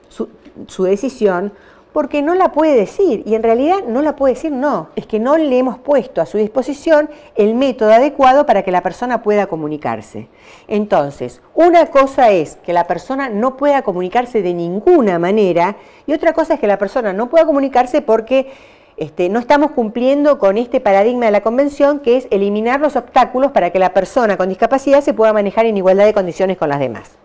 su decisión, porque no la puede decir, y en realidad no la puede decir, no, es que no le hemos puesto a su disposición el método adecuado para que la persona pueda comunicarse. Entonces, una cosa es que la persona no pueda comunicarse de ninguna manera, y otra cosa es que la persona no pueda comunicarse porque no estamos cumpliendo con este paradigma de la Convención, que es eliminar los obstáculos para que la persona con discapacidad se pueda manejar en igualdad de condiciones con las demás.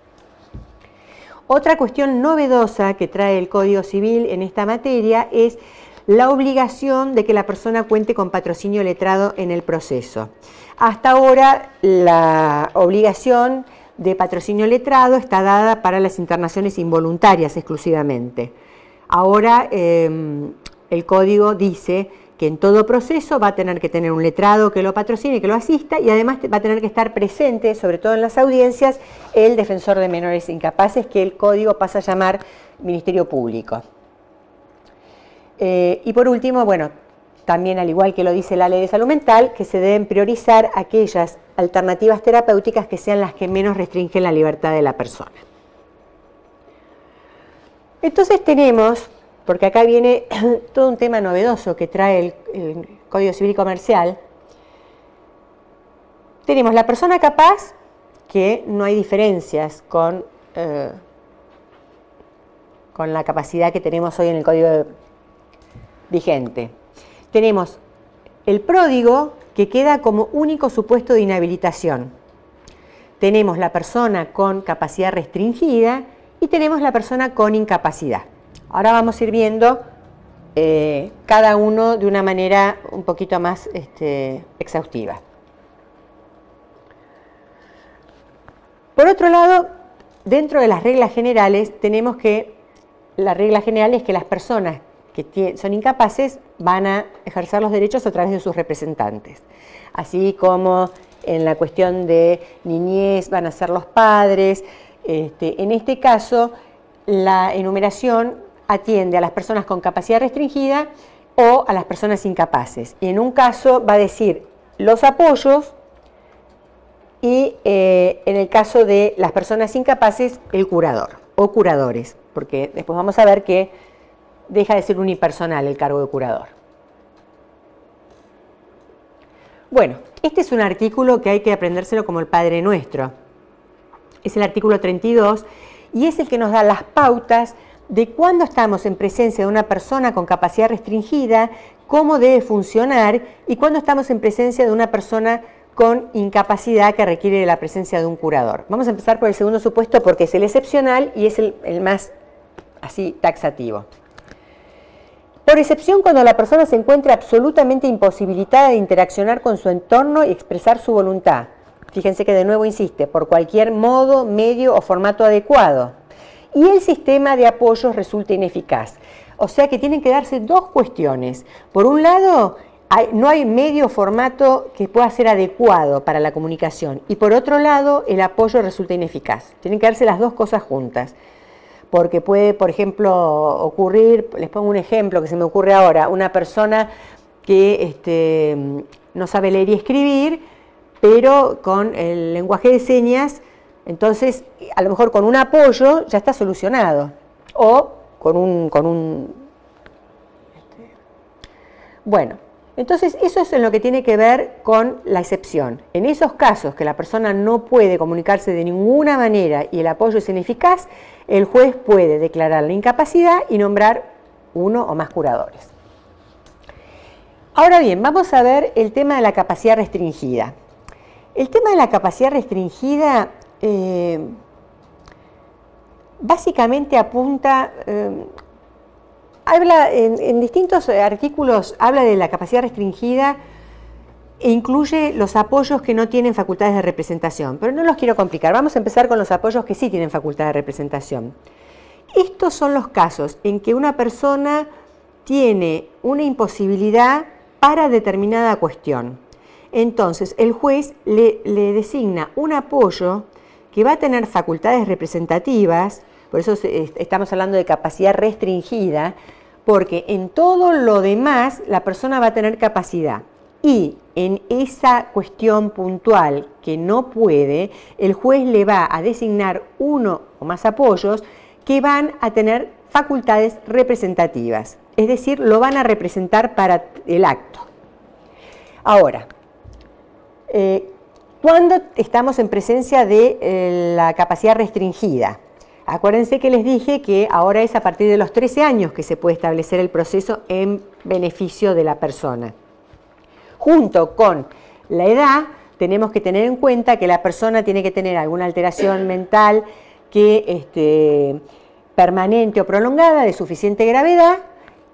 Otra cuestión novedosa que trae el Código Civil en esta materia es la obligación de que la persona cuente con patrocinio letrado en el proceso. Hasta ahora la obligación de patrocinio letrado está dada para las internaciones involuntarias exclusivamente. Ahora el Código dice que en todo proceso va a tener que tener un letrado que lo patrocine, que lo asista, y además va a tener que estar presente, sobre todo en las audiencias, el defensor de menores incapaces, que el Código pasa a llamar Ministerio Público. Y por último, bueno, también al igual que lo dice la Ley de Salud Mental, que se deben priorizar aquellas alternativas terapéuticas que sean las que menos restringen la libertad de la persona. Entonces tenemos, porque acá viene todo un tema novedoso que trae el Código Civil y Comercial. Tenemos la persona capaz, que no hay diferencias con la capacidad que tenemos hoy en el Código vigente. Tenemos el pródigo, que queda como único supuesto de inhabilitación. Tenemos la persona con capacidad restringida y tenemos la persona con incapacidad. Ahora vamos a ir viendo cada uno de una manera un poquito más exhaustiva. Por otro lado, dentro de las reglas generales, tenemos que la regla general es que las personas que son incapaces van a ejercer los derechos a través de sus representantes. Así como en la cuestión de niñez van a ser los padres. En este caso, la enumeración atiende a las personas con capacidad restringida o a las personas incapaces. Y en un caso va a decir los apoyos y en el caso de las personas incapaces, el curador o curadores, porque después vamos a ver que deja de ser unipersonal el cargo de curador. Bueno, este es un artículo que hay que aprendérselo como el Padre Nuestro. Es el artículo 32 y es el que nos da las pautas de cuándo estamos en presencia de una persona con capacidad restringida, cómo debe funcionar, y cuándo estamos en presencia de una persona con incapacidad que requiere de la presencia de un curador. Vamos a empezar por el segundo supuesto porque es el excepcional y es el más así taxativo. Por excepción, cuando la persona se encuentra absolutamente imposibilitada de interaccionar con su entorno y expresar su voluntad. Fíjense que de nuevo insiste, por cualquier modo, medio o formato adecuado. Y el sistema de apoyos resulta ineficaz. O sea que tienen que darse dos cuestiones. Por un lado, no hay medio o formato que pueda ser adecuado para la comunicación. Y por otro lado, el apoyo resulta ineficaz. Tienen que darse las dos cosas juntas. Porque puede, por ejemplo, ocurrir, les pongo un ejemplo que se me ocurre ahora, una persona que no sabe leer y escribir, pero con el lenguaje de señas, entonces a lo mejor con un apoyo ya está solucionado, o con Bueno, entonces eso es en lo que tiene que ver con la excepción. En esos casos que la persona no puede comunicarse de ninguna manera y el apoyo es ineficaz, el juez puede declarar la incapacidad y nombrar uno o más curadores. Ahora bien, vamos a ver el tema de la capacidad restringida. El tema de la capacidad restringida básicamente apunta, habla en distintos artículos, habla de la capacidad restringida e incluye los apoyos que no tienen facultades de representación, pero no los quiero complicar. Vamos a empezar con los apoyos que sí tienen facultad de representación. Estos son los casos en que una persona tiene una imposibilidad para determinada cuestión. Entonces, el juez le designa un apoyo que va a tener facultades representativas, por eso estamos hablando de capacidad restringida, porque en todo lo demás la persona va a tener capacidad. Y en esa cuestión puntual que no puede, el juez le va a designar uno o más apoyos que van a tener facultades representativas, es decir, lo van a representar para el acto. Ahora, ¿cuándo estamos en presencia de la capacidad restringida? Acuérdense que les dije que ahora es a partir de los 13 años que se puede establecer el proceso en beneficio de la persona. Junto con la edad, tenemos que tener en cuenta que la persona tiene que tener alguna alteración mental que permanente o prolongada de suficiente gravedad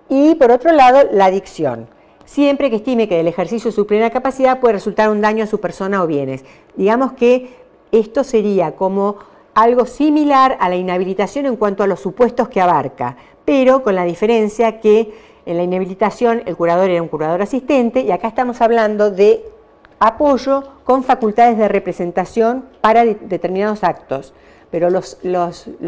y, por otro lado, la adicción. Siempre que estime que del ejercicio de su plena capacidad puede resultar un daño a su persona o bienes. Digamos que esto sería como algo similar a la inhabilitación en cuanto a los supuestos que abarca, pero con la diferencia que en la inhabilitación el curador era un curador asistente y acá estamos hablando de apoyo con facultades de representación para determinados actos, pero los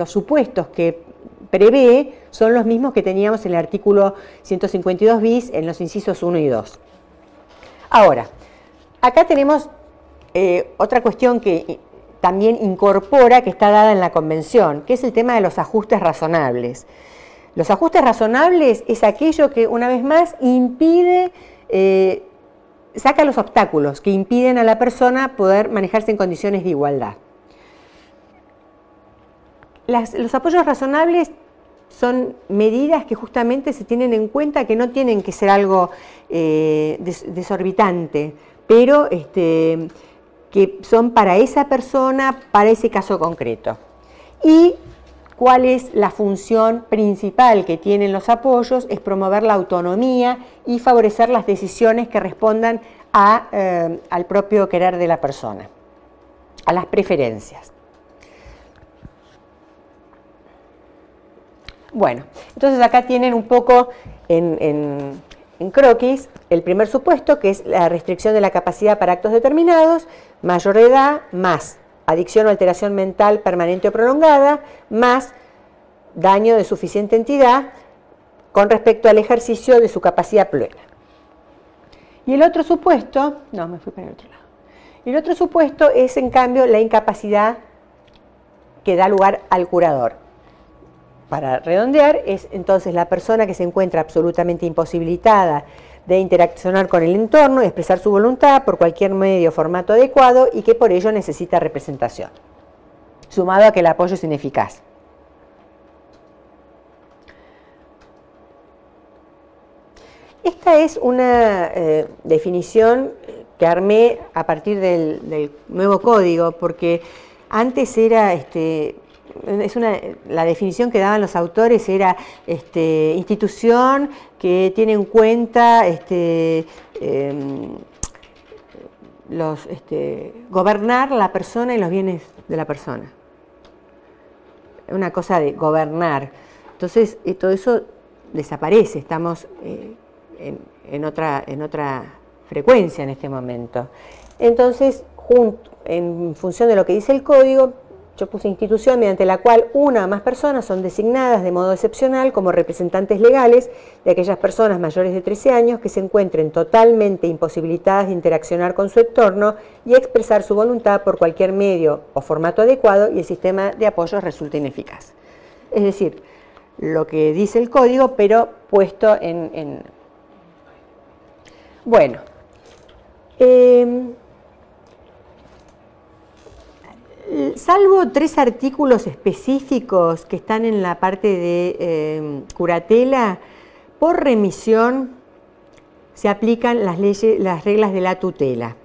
supuestos que prevé son los mismos que teníamos en el artículo 152 bis en los incisos 1 y 2. Ahora, acá tenemos otra cuestión que también incorpora, que está dada en la Convención, que es el tema de los ajustes razonables. Los ajustes razonables es aquello que, una vez más, impide, saca los obstáculos que impiden a la persona poder manejarse en condiciones de igualdad. Los apoyos razonables son medidas que justamente se tienen en cuenta, que no tienen que ser algo desorbitante, pero que son para esa persona, para ese caso concreto. ¿Y cuál es la función principal que tienen los apoyos? Es promover la autonomía y favorecer las decisiones que respondan al propio querer de la persona, a las preferencias. Bueno, entonces acá tienen un poco en croquis el primer supuesto, que es la restricción de la capacidad para actos determinados, mayor de edad, más adicción o alteración mental permanente o prolongada, más daño de suficiente entidad con respecto al ejercicio de su capacidad plena. Y el otro supuesto, no, me fui para el otro lado. El otro supuesto es, en cambio, la incapacidad que da lugar al curador. Para redondear, es entonces la persona que se encuentra absolutamente imposibilitada de interaccionar con el entorno, de expresar su voluntad por cualquier medio o formato adecuado y que por ello necesita representación, sumado a que el apoyo es ineficaz. Esta es una definición que armé a partir del nuevo código, porque antes era... la definición que daban los autores era institución que tiene en cuenta gobernar la persona y los bienes de la persona. Una cosa de gobernar. Entonces, todo eso desaparece, estamos en otra frecuencia en este momento. Entonces, en función de lo que dice el código, yo puse institución mediante la cual una o más personas son designadas de modo excepcional como representantes legales de aquellas personas mayores de 13 años que se encuentren totalmente imposibilitadas de interaccionar con su entorno y expresar su voluntad por cualquier medio o formato adecuado y el sistema de apoyo resulta ineficaz. Es decir, lo que dice el código, pero puesto Bueno, salvo 3 artículos específicos que están en la parte de curatela, por remisión se aplican las reglas de la tutela.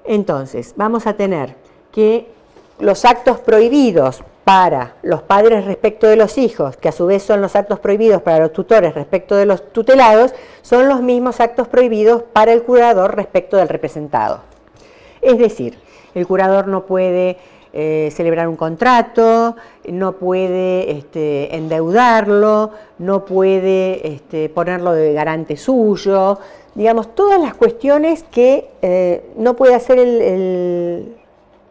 Entonces, vamos a tener que los actos prohibidos para los padres respecto de los hijos, que a su vez son los actos prohibidos para los tutores respecto de los tutelados, son los mismos actos prohibidos para el curador respecto del representado. Es decir, el curador no puede celebrar un contrato, no puede endeudarlo, no puede ponerlo de garante suyo, digamos, todas las cuestiones que no puede hacer el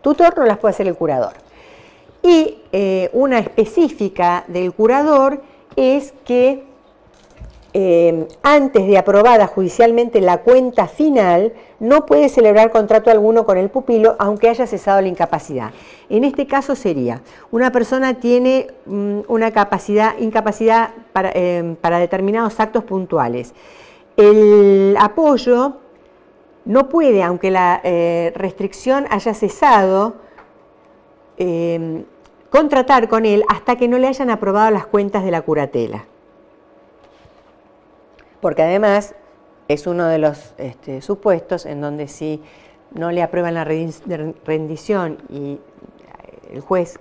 tutor, no las puede hacer el curador. Y una específica del curador es que antes de aprobada judicialmente la cuenta final, no puede celebrar contrato alguno con el pupilo, aunque haya cesado la incapacidad. En este caso sería, una persona tiene una incapacidad para determinados actos puntuales. El apoyo no puede, aunque la restricción haya cesado, contratar con él hasta que no le hayan aprobado las cuentas de la curatela. Porque además es uno de los supuestos en donde si no le aprueban la rendición y el juez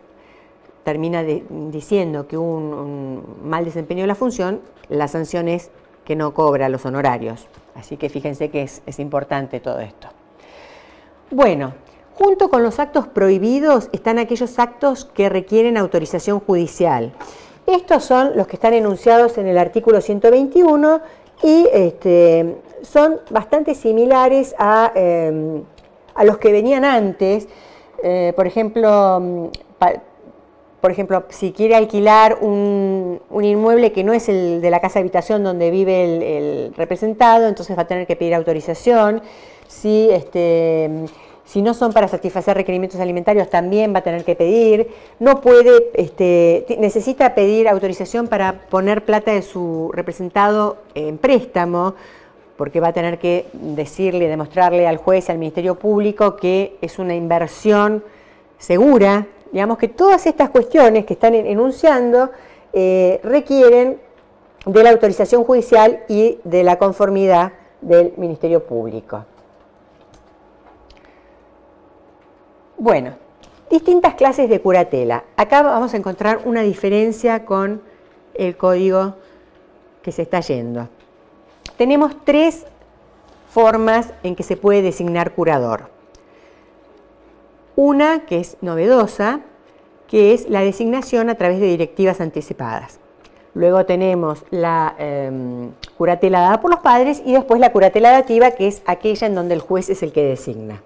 termina diciendo que hubo un mal desempeño de la función, la sanción es que no cobra los honorarios. Así que fíjense que es importante todo esto. Bueno, junto con los actos prohibidos están aquellos actos que requieren autorización judicial. Estos son los que están enunciados en el artículo 121 y son bastante similares a los que venían antes. Por ejemplo, si quiere alquilar un inmueble que no es el de la casa habitación donde vive el representado, entonces va a tener que pedir autorización. Si no son para satisfacer requerimientos alimentarios, también va a tener que pedir. No puede, necesita pedir autorización para poner plata de su representado en préstamo, porque va a tener que decirle, demostrarle al juez, al Ministerio Público, que es una inversión segura. Digamos que todas estas cuestiones que están enunciando requieren de la autorización judicial y de la conformidad del Ministerio Público. Bueno, distintas clases de curatela. Acá vamos a encontrar una diferencia con el código que se está yendo. Tenemos 3 formas en que se puede designar curador. Una que es novedosa, que es la designación a través de directivas anticipadas. Luego tenemos la curatela dada por los padres y después la curatela dativa, que es aquella en donde el juez es el que designa.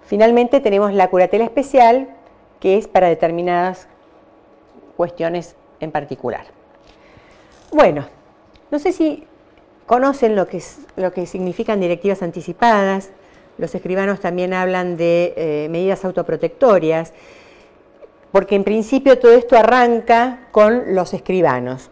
Finalmente tenemos la curatela especial, que es para determinadas cuestiones en particular. Bueno, no sé si conocen lo que significan directivas anticipadas. Los escribanos también hablan de medidas autoprotectorias, porque en principio todo esto arranca con los escribanos.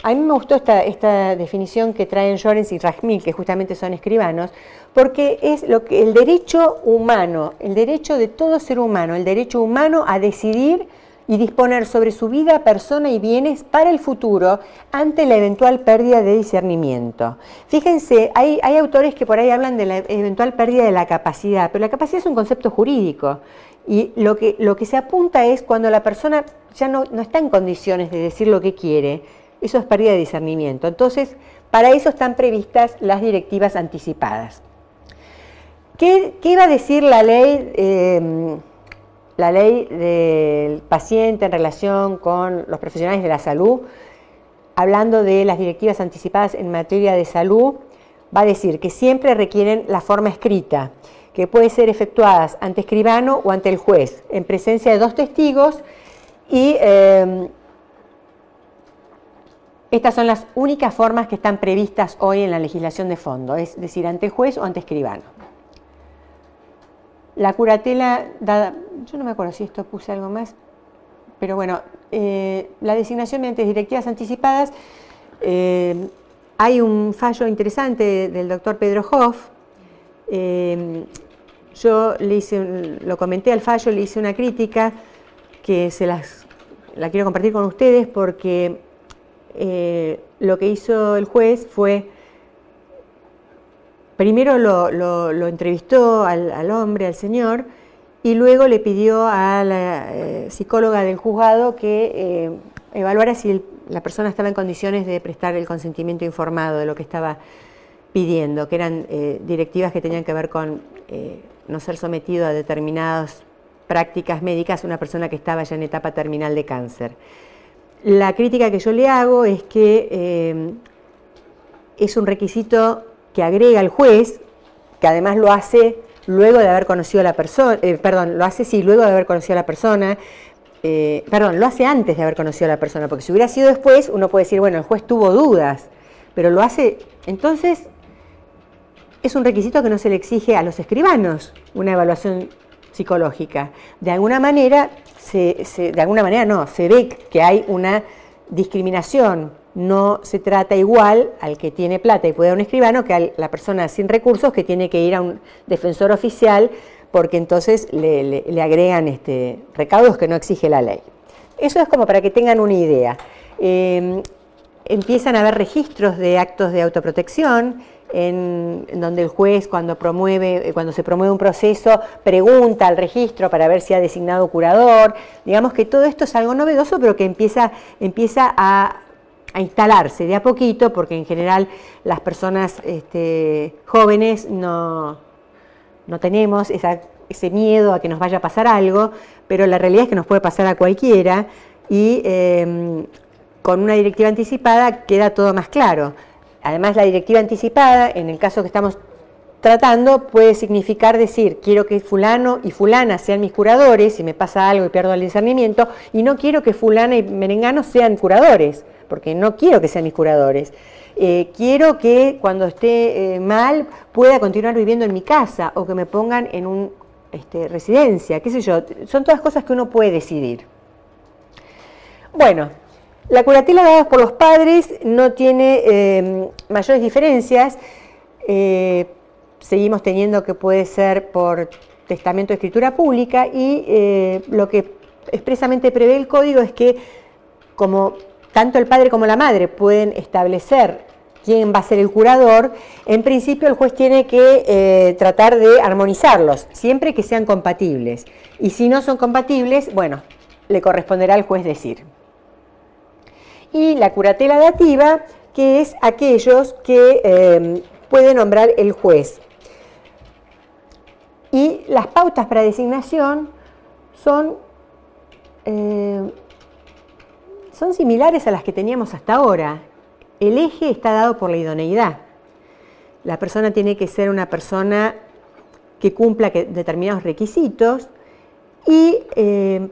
A mí me gustó esta definición que traen Llorens y Rajmil, que justamente son escribanos, porque es el derecho humano, el derecho de todo ser humano, el derecho humano a decidir y disponer sobre su vida, persona y bienes para el futuro ante la eventual pérdida de discernimiento. Fíjense, hay autores que por ahí hablan de la eventual pérdida de la capacidad, pero la capacidad es un concepto jurídico y lo que se apunta es cuando la persona ya no está en condiciones de decir lo que quiere, eso es pérdida de discernimiento. Entonces, para eso están previstas las directivas anticipadas. ¿Qué va a decir la ley del paciente en relación con los profesionales de la salud? Hablando de las directivas anticipadas en materia de salud, va a decir que siempre requieren la forma escrita, que puede ser efectuadas ante escribano o ante el juez, en presencia de 2 testigos, y estas son las únicas formas que están previstas hoy en la legislación de fondo, es decir, ante juez o ante escribano. La curatela dada, yo no me acuerdo si esto puse algo más, pero bueno, la designación mediante directivas anticipadas hay un fallo interesante del doctor Pedro Hoff. Yo lo comenté al fallo, le hice una crítica que la quiero compartir con ustedes porque lo que hizo el juez fue, primero lo entrevistó al hombre, al señor, y luego le pidió a la psicóloga del juzgado que evaluara si la persona estaba en condiciones de prestar el consentimiento informado de lo que estaba pidiendo, que eran directivas que tenían que ver con no ser sometido a determinadas prácticas médicas una persona que estaba ya en etapa terminal de cáncer. La crítica que yo le hago es que es un requisito que agrega el juez, que además lo hace luego de haber conocido a la persona, lo hace antes de haber conocido a la persona, porque si hubiera sido después, uno puede decir, bueno, el juez tuvo dudas, pero lo hace, entonces es un requisito que no se le exige a los escribanos, una evaluación psicológica. De alguna manera, se ve que hay una discriminación, no se trata igual al que tiene plata y puede ir a un escribano que a la persona sin recursos que tiene que ir a un defensor oficial, porque entonces le agregan recaudos que no exige la ley. Eso es como para que tengan una idea. Empiezan a haber registros de actos de autoprotección, en donde el juez cuando se promueve un proceso pregunta al registro para ver si ha designado curador. Digamos que todo esto es algo novedoso, pero que empieza a instalarse de a poquito, porque en general las personas jóvenes no tenemos ese miedo a que nos vaya a pasar algo, pero la realidad es que nos puede pasar a cualquiera y con una directiva anticipada queda todo más claro. Además, la directiva anticipada, en el caso que estamos tratando, puede significar decir, quiero que fulano y fulana sean mis curadores, si me pasa algo y pierdo el discernimiento, y no quiero que fulana y merengano sean curadores, porque no quiero que sean mis curadores. Quiero que cuando esté mal pueda continuar viviendo en mi casa o que me pongan en una residencia, qué sé yo. Son todas cosas que uno puede decidir. Bueno, la curatela dada por los padres no tiene mayores diferencias. Seguimos teniendo que puede ser por testamento de escritura pública y lo que expresamente prevé el código es que como tanto el padre como la madre pueden establecer quién va a ser el curador, en principio el juez tiene que tratar de armonizarlos, siempre que sean compatibles. Y si no son compatibles, bueno, le corresponderá al juez decir. Y la curatela dativa, que es aquellos que puede nombrar el juez. Y las pautas para designación son similares a las que teníamos hasta ahora. El eje está dado por la idoneidad. La persona tiene que ser una persona que cumpla determinados requisitos y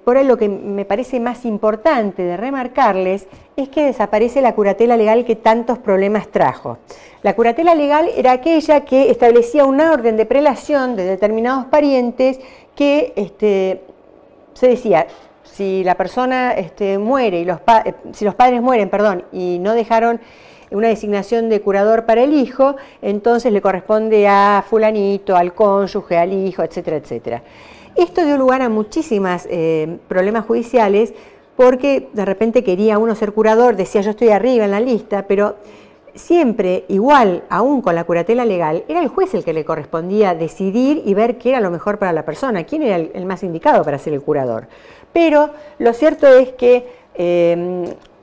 por ahí lo que me parece más importante de remarcarles es que desaparece la curatela legal que tantos problemas trajo. La curatela legal era aquella que establecía una orden de prelación de determinados parientes que se decía, si la persona muere y si los padres mueren, y no dejaron una designación de curador para el hijo, entonces le corresponde a fulanito, al cónyuge, al hijo, etcétera, etcétera. Esto dio lugar a muchísimos problemas judiciales porque de repente quería uno ser curador, decía yo estoy arriba en la lista, pero siempre igual, aún con la curatela legal, era el juez el que le correspondía decidir y ver qué era lo mejor para la persona, quién era el más indicado para ser el curador. Pero lo cierto es que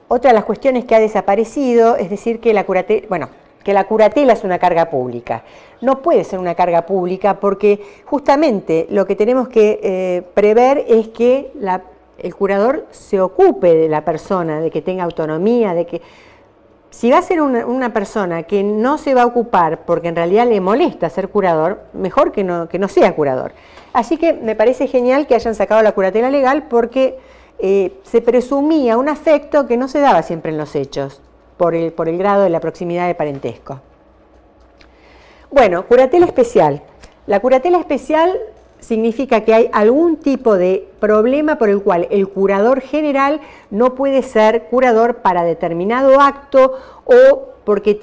otra de las cuestiones que ha desaparecido es decir que la curatela es una carga pública. No puede ser una carga pública porque justamente lo que tenemos que prever es que el curador se ocupe de la persona, de que tenga autonomía, de que si va a ser una persona que no se va a ocupar porque en realidad le molesta ser curador, mejor que no sea curador. Así que me parece genial que hayan sacado la curatela legal porque se presumía un afecto que no se daba siempre en los hechos por el grado de la proximidad de parentesco. Bueno, curatela especial. La curatela especial significa que hay algún tipo de problema por el cual el curador general no puede ser curador para determinado acto, o porque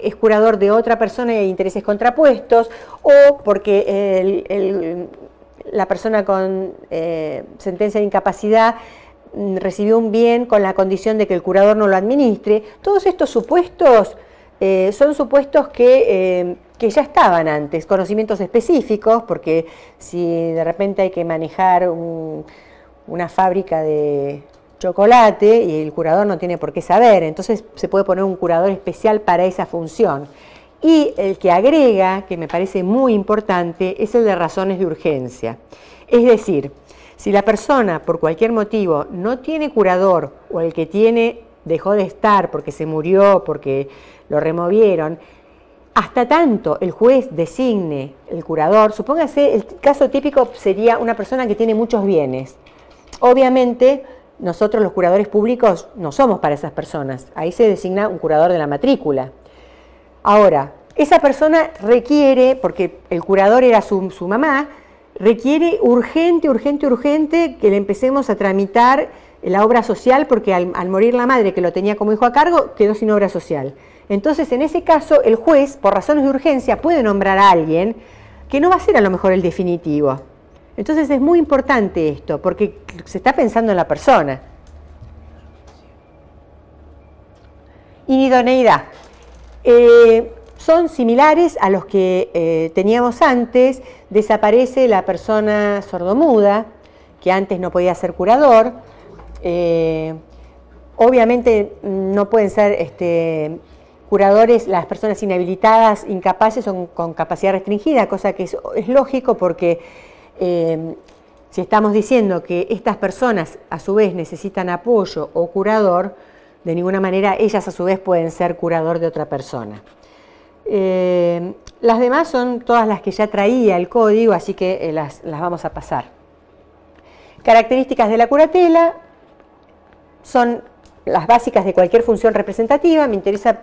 es curador de otra persona y hay intereses contrapuestos, o porque la persona con sentencia de incapacidad recibió un bien con la condición de que el curador no lo administre. Todos estos supuestos son supuestos que ya estaban antes, conocimientos específicos, porque si de repente hay que manejar una fábrica de chocolate y el curador no tiene por qué saber, entonces se puede poner un curador especial para esa función. Y el que agrega, que me parece muy importante, es el de razones de urgencia. Es decir, si la persona por cualquier motivo no tiene curador, o el que tiene dejó de estar porque se murió, porque lo removieron, hasta tanto el juez designe el curador, supóngase, el caso típico sería una persona que tiene muchos bienes. Obviamente, nosotros los curadores públicos no somos para esas personas. Ahí se designa un curador de la matrícula. Ahora, esa persona requiere, porque el curador era su mamá, requiere urgente que le empecemos a tramitar la obra social, porque al morir la madre que lo tenía como hijo a cargo, quedó sin obra social. Entonces, en ese caso, el juez, por razones de urgencia, puede nombrar a alguien que no va a ser a lo mejor el definitivo. Entonces, es muy importante esto, porque se está pensando en la persona. Inidoneidad. Son similares a los que teníamos antes. Desaparece la persona sordomuda, que antes no podía ser curador. Obviamente no pueden ser curadores las personas inhabilitadas, incapaces o con capacidad restringida, cosa que es lógico, porque si estamos diciendo que estas personas a su vez necesitan apoyo o curador, de ninguna manera ellas a su vez pueden ser curador de otra persona. Las demás son todas las que ya traía el código, así que las vamos a pasar. Características de la curatela son las básicas de cualquier función representativa. Me interesa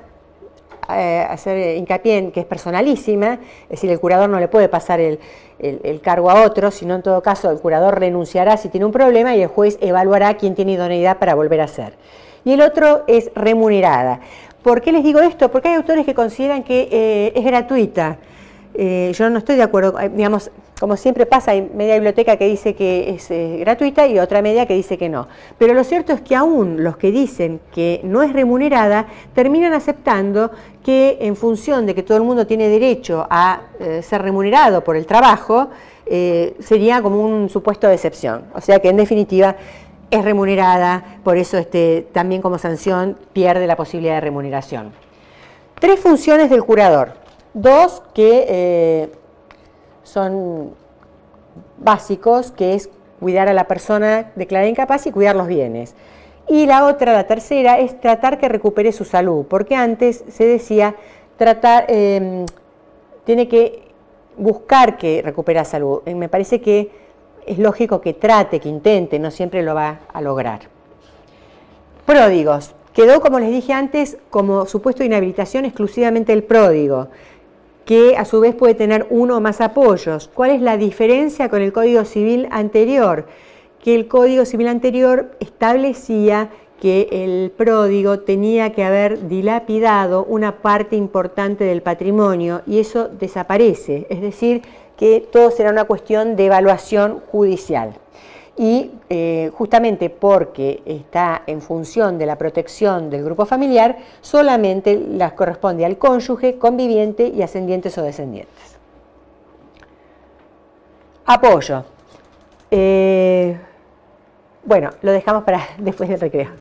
hacer hincapié en que es personalísima, es decir, el curador no le puede pasar el cargo a otro, sino en todo caso el curador renunciará si tiene un problema y el juez evaluará quién tiene idoneidad para volver a hacer. Y el otro es remunerada. ¿Por qué les digo esto? Porque hay autores que consideran que es gratuita. Yo no estoy de acuerdo, digamos, como siempre pasa, hay media biblioteca que dice que es gratuita y otra media que dice que no. Pero lo cierto es que aún los que dicen que no es remunerada terminan aceptando que en función de que todo el mundo tiene derecho a ser remunerado por el trabajo, sería como un supuesto de excepción. O sea que en definitiva es remunerada, por eso también como sanción pierde la posibilidad de remuneración. 3 funciones del curador. 2 que son básicos, que es cuidar a la persona declarada incapaz y cuidar los bienes. Y la otra, la tercera, es tratar que recupere su salud, porque antes se decía tiene que buscar que recupere salud. Me parece que es lógico que trate, que intente, no siempre lo va a lograr. Pródigos. Quedó, como les dije antes, como supuesto de inhabilitación exclusivamente el pródigo, que a su vez puede tener uno o más apoyos. ¿Cuál es la diferencia con el Código Civil anterior? Que el Código Civil anterior establecía que el pródigo tenía que haber dilapidado una parte importante del patrimonio y eso desaparece, es decir, que todo será una cuestión de evaluación judicial. Y justamente porque está en función de la protección del grupo familiar, solamente las corresponde al cónyuge, conviviente y ascendientes o descendientes. Apoyo. Bueno, lo dejamos para después del recreo.